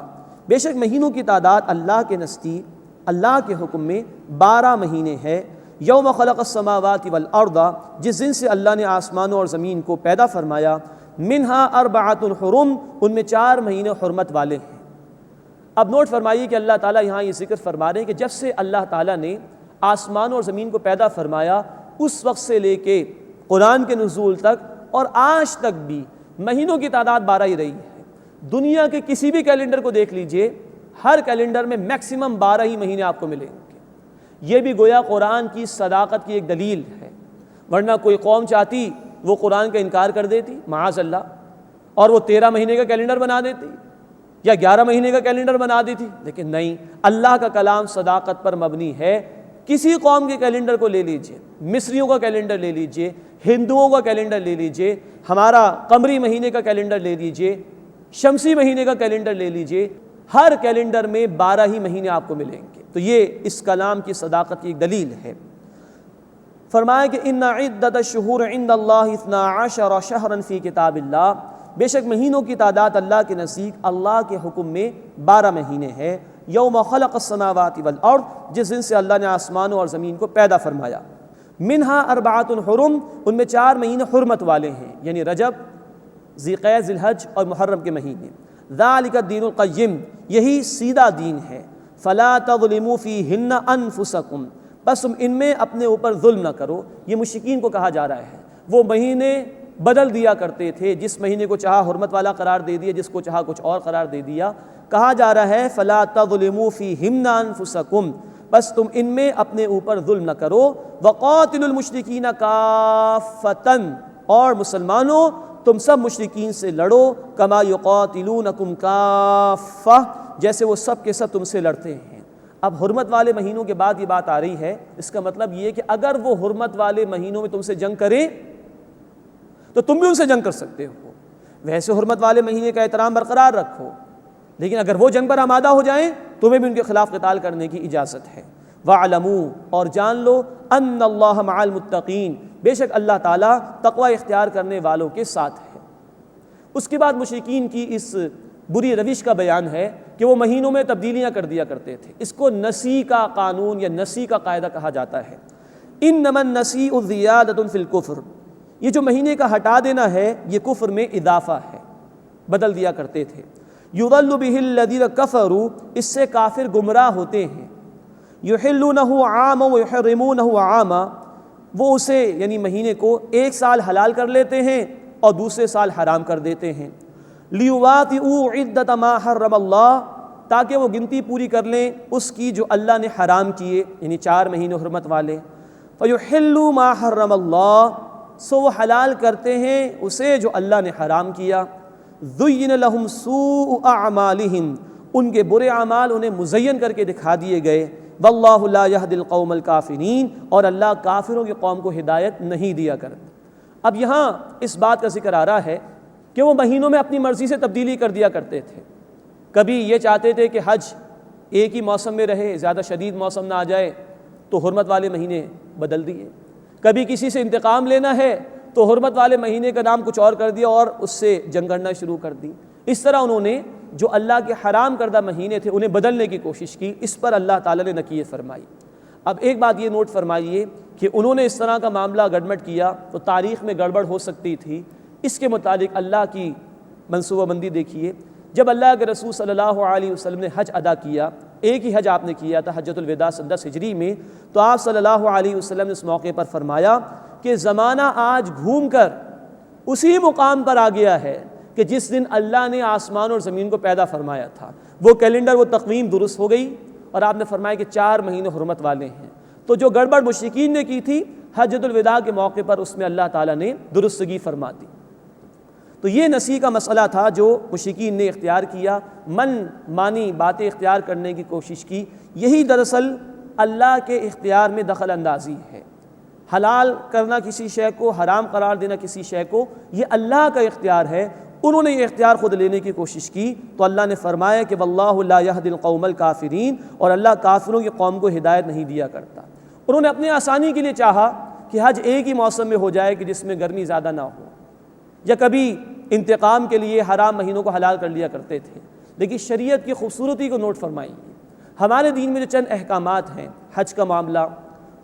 بے شک مہینوں کی تعداد اللہ کے نزدیک اللہ کے حکم میں 12 مہینے ہے۔ یوم خلق السماوات والارض، جس دن سے اللہ نے آسمانوں اور زمین کو پیدا فرمایا، منہا 4 حرم، ان میں 4 مہینے حرمت والے ہیں۔ اب نوٹ فرمائیے کہ اللہ تعالیٰ یہاں یہ ذکر فرما رہے ہیں کہ جب سے اللہ تعالیٰ نے آسمان اور زمین کو پیدا فرمایا اس وقت سے لے کے قرآن کے نزول تک اور آج تک بھی مہینوں کی تعداد 12 ہی رہی ہے۔ دنیا کے کسی بھی کیلنڈر کو دیکھ لیجئے، ہر کیلنڈر میں میکسیمم 12 ہی مہینے آپ کو ملیں گے۔ یہ بھی گویا قرآن کی صداقت کی ایک دلیل ہے، ورنہ کوئی قوم چاہتی وہ قرآن کا انکار کر دیتی معاذ اللہ، اور وہ 13 مہینے کا کیلنڈر بنا دیتی یا 11 مہینے کا کیلنڈر بنا دیتی، لیکن نہیں، اللہ کا کلام صداقت پر مبنی ہے۔ کسی قوم کے کیلنڈر کو لے لیجئے، مصریوں کا کیلنڈر لے لیجئے، ہندوؤں کا کیلنڈر لے لیجئے، ہمارا قمری مہینے کا کیلنڈر لے لیجئے، شمسی مہینے کا کیلنڈر لے لیجئے، ہر کیلنڈر میں 12 ہی مہینے آپ کو ملیں گے۔ تو یہ اس کلام کی صداقت کی ایک دلیل ہے۔ فرمایا کہ ان عدت الشہور عند اللہ 12 شہرا فی کتاب اللہ، بے شک مہینوں کی تعداد اللہ کے نزدیک اللہ کے حکم میں 12 مہینے ہے۔ یوم خلق السماوات والارض، جس دن سے اللہ نے آسمانوں اور زمین کو پیدا فرمایا، منہا 4 حرم، ان میں 4 مہینے حرمت والے ہیں، یعنی رجب، ذی القعدہ، ذی الحج اور محرم کے مہینے۔ ذالک الدین القیم، یہی سیدھا دین ہے۔ فلا تظلموا فیہن انفسکم، بس تم ان میں اپنے اوپر ظلم نہ کرو۔ یہ مشرکین کو کہا جا رہا ہے، وہ مہینے بدل دیا کرتے تھے، جس مہینے کو چاہا حرمت والا قرار دے دیا، جس کو چاہا کچھ اور قرار دے دیا۔ کہا جا رہا ہے فلا تظلموا فیہن انفسکم، بس تم ان میں اپنے اوپر ظلم نہ کرو۔ وقاتلوا المشرکین کافۃ، اور مسلمانوں تم سب مشرکین سے لڑو، کما یقاتلونکم کافۃ، جیسے وہ سب کے سب تم سے لڑتے ہیں۔ اب حرمت والے مہینوں کے بعد یہ بات آ رہی ہے، اس کا مطلب یہ کہ اگر وہ حرمت والے مہینوں میں تم سے جنگ کریں تو تم بھی ان سے جنگ کر سکتے ہو۔ ویسے حرمت والے مہینے کا احترام برقرار رکھو، لیکن اگر وہ جنگ پر آمادہ ہو جائیں تمہیں بھی ان کے خلاف قتال کرنے کی اجازت ہے۔ وَاعْلَمُوا، اور جان لو، أَنَّ اللَّهَ مَعَ الْمُتَّقِينَ، بے شک اللہ تعالیٰ تقوی اختیار کرنے والوں کے ساتھ ہے۔ اس کے بعد مشرکین کی اس بری روش کا بیان ہے کہ وہ مہینوں میں تبدیلیاں کر دیا کرتے تھے۔ اس کو نسی کا قانون یا نسی کا قاعدہ کہا جاتا ہے۔ إِنَّمَا النَّسِيءُ زِيَادَةٌ فِي الْكُفْرِ، یہ جو مہینے کا ہٹا دینا ہے یہ کفر میں اضافہ ہے، بدل دیا کرتے تھے۔ یضل بہ الذین کفروا، اس سے کافر گمراہ ہوتے ہیں۔ یحلونہ عاما ویحرمونہ عاما، وہ اسے یعنی مہینے کو ایک سال حلال کر لیتے ہیں اور دوسرے سال حرام کر دیتے ہیں۔ لیواطئوا عدۃ ما حرم اللہ، تاکہ وہ گنتی پوری کر لیں اس کی جو اللہ نے حرام کیے، یعنی 4 مہینے حرمت والے۔ فیحلوا ما حرم اللہ، سو وہ حلال کرتے ہیں اسے جو اللہ نے حرام کیا۔ زین لہم سوء اعمالہم، ان کے برے اعمال انہیں مزین کر کے دکھا دیے گئے۔ واللہ لا یہدی القوم الکافرین، اور اللہ کافروں کی قوم کو ہدایت نہیں دیا کرتا۔ اب یہاں اس بات کا ذکر آ رہا ہے کہ وہ مہینوں میں اپنی مرضی سے تبدیلی کر دیا کرتے تھے۔ کبھی یہ چاہتے تھے کہ حج ایک ہی موسم میں رہے، زیادہ شدید موسم نہ آ جائے، تو حرمت والے مہینے بدل دیے۔ کبھی کسی سے انتقام لینا ہے تو حرمت والے مہینے کا نام کچھ اور کر دیا اور اس سے جنگ کرنا شروع کر دی۔ اس طرح انہوں نے جو اللہ کے حرام کردہ مہینے تھے انہیں بدلنے کی کوشش کی، اس پر اللہ تعالیٰ نے نکیت فرمائی۔ اب ایک بات یہ نوٹ فرمائیے کہ انہوں نے اس طرح کا معاملہ گڑبڑ کیا تو تاریخ میں گڑبڑ ہو سکتی تھی۔ اس کے متعلق اللہ کی منصوبہ بندی دیکھیے۔ جب اللہ کے رسول صلی اللہ علیہ وسلم نے حج ادا کیا، ایک ہی حج آپ نے کیا تھا، حجۃ الوداع 10 ہجری میں، تو آپ صلی اللہ علیہ وسلم نے اس موقع پر فرمایا کہ زمانہ آج گھوم کر اسی مقام پر آ گیا ہے کہ جس دن اللہ نے آسمان اور زمین کو پیدا فرمایا تھا۔ وہ کیلنڈر، وہ تقویم درست ہو گئی، اور آپ نے فرمایا کہ 4 مہینے حرمت والے ہیں۔ تو جو گڑبڑ مشرکین نے کی تھی حجۃ الوداع کے موقع پر، اس میں اللہ تعالیٰ نے درستگی فرما دی۔ تو یہ نسی کا مسئلہ تھا جو مشرکین نے اختیار کیا، من مانی باتیں اختیار کرنے کی کوشش کی۔ یہی دراصل اللہ کے اختیار میں دخل اندازی ہے۔ حلال کرنا کسی شے کو، حرام قرار دینا کسی شے کو، یہ اللہ کا اختیار ہے۔ انہوں نے یہ اختیار خود لینے کی کوشش کی تو اللہ نے فرمایا کہ واللہ لا یہدی القوم الکافرین، اور اللہ کافروں کی قوم کو ہدایت نہیں دیا کرتا۔ انہوں نے اپنی آسانی کے لیے چاہا کہ حج ایک ہی موسم میں ہو جائے کہ جس میں گرمی زیادہ نہ ہو، یا کبھی انتقام کے لیے حرام مہینوں کو حلال کر لیا کرتے تھے۔ لیکن شریعت کی خوبصورتی کو نوٹ فرمائیے، ہمارے دین میں جو چند احکامات ہیں، حج کا معاملہ،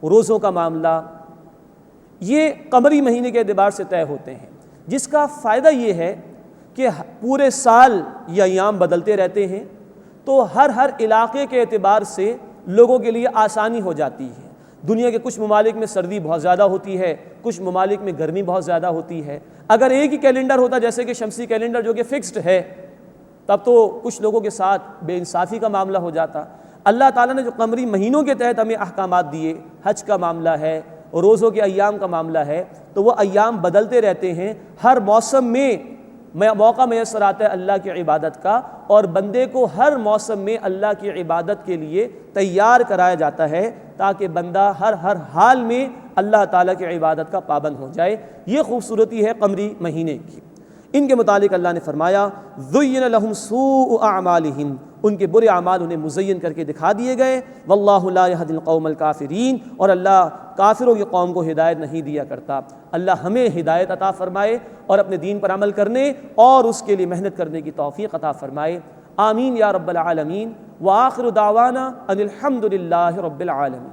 روزوں کا معاملہ، یہ قمری مہینے کے اعتبار سے طے ہوتے ہیں، جس کا فائدہ یہ ہے کہ پورے سال یہ ایام بدلتے رہتے ہیں، تو ہر علاقے کے اعتبار سے لوگوں کے لیے آسانی ہو جاتی ہے۔ دنیا کے کچھ ممالک میں سردی بہت زیادہ ہوتی ہے، کچھ ممالک میں گرمی بہت زیادہ ہوتی ہے۔ اگر ایک ہی کیلنڈر ہوتا جیسے کہ شمسی کیلنڈر جو کہ فکسڈ ہے، تب تو کچھ لوگوں کے ساتھ بے انصافی کا معاملہ ہو جاتا۔ اللہ تعالیٰ نے جو قمری مہینوں کے تحت ہمیں احکامات دیے، حج کا معاملہ ہے، روزوں کے ایام کا معاملہ ہے، تو وہ ایام بدلتے رہتے ہیں۔ ہر موسم میں موقع میسر آتا ہے اللہ کی عبادت کا، اور بندے کو ہر موسم میں اللہ کی عبادت کے لیے تیار کرایا جاتا ہے تاکہ بندہ ہر حال میں اللہ تعالیٰ کی عبادت کا پابند ہو جائے۔ یہ خوبصورتی ہے قمری مہینے کی۔ ان کے متعلق اللہ نے فرمایا زین لہم سوء اعمالہم، ان کے برے اعمال انہیں مزین کر کے دکھا دیے گئے۔ واللہ لا یہدی القوم الکافرین، اور اللہ کافروں کی قوم کو ہدایت نہیں دیا کرتا۔ اللہ ہمیں ہدایت عطا فرمائے اور اپنے دین پر عمل کرنے اور اس کے لیے محنت کرنے کی توفیق عطا فرمائے۔ آمین یا رب العالمین۔ وآخر دعوانا ان الحمد للہ رب العالمین۔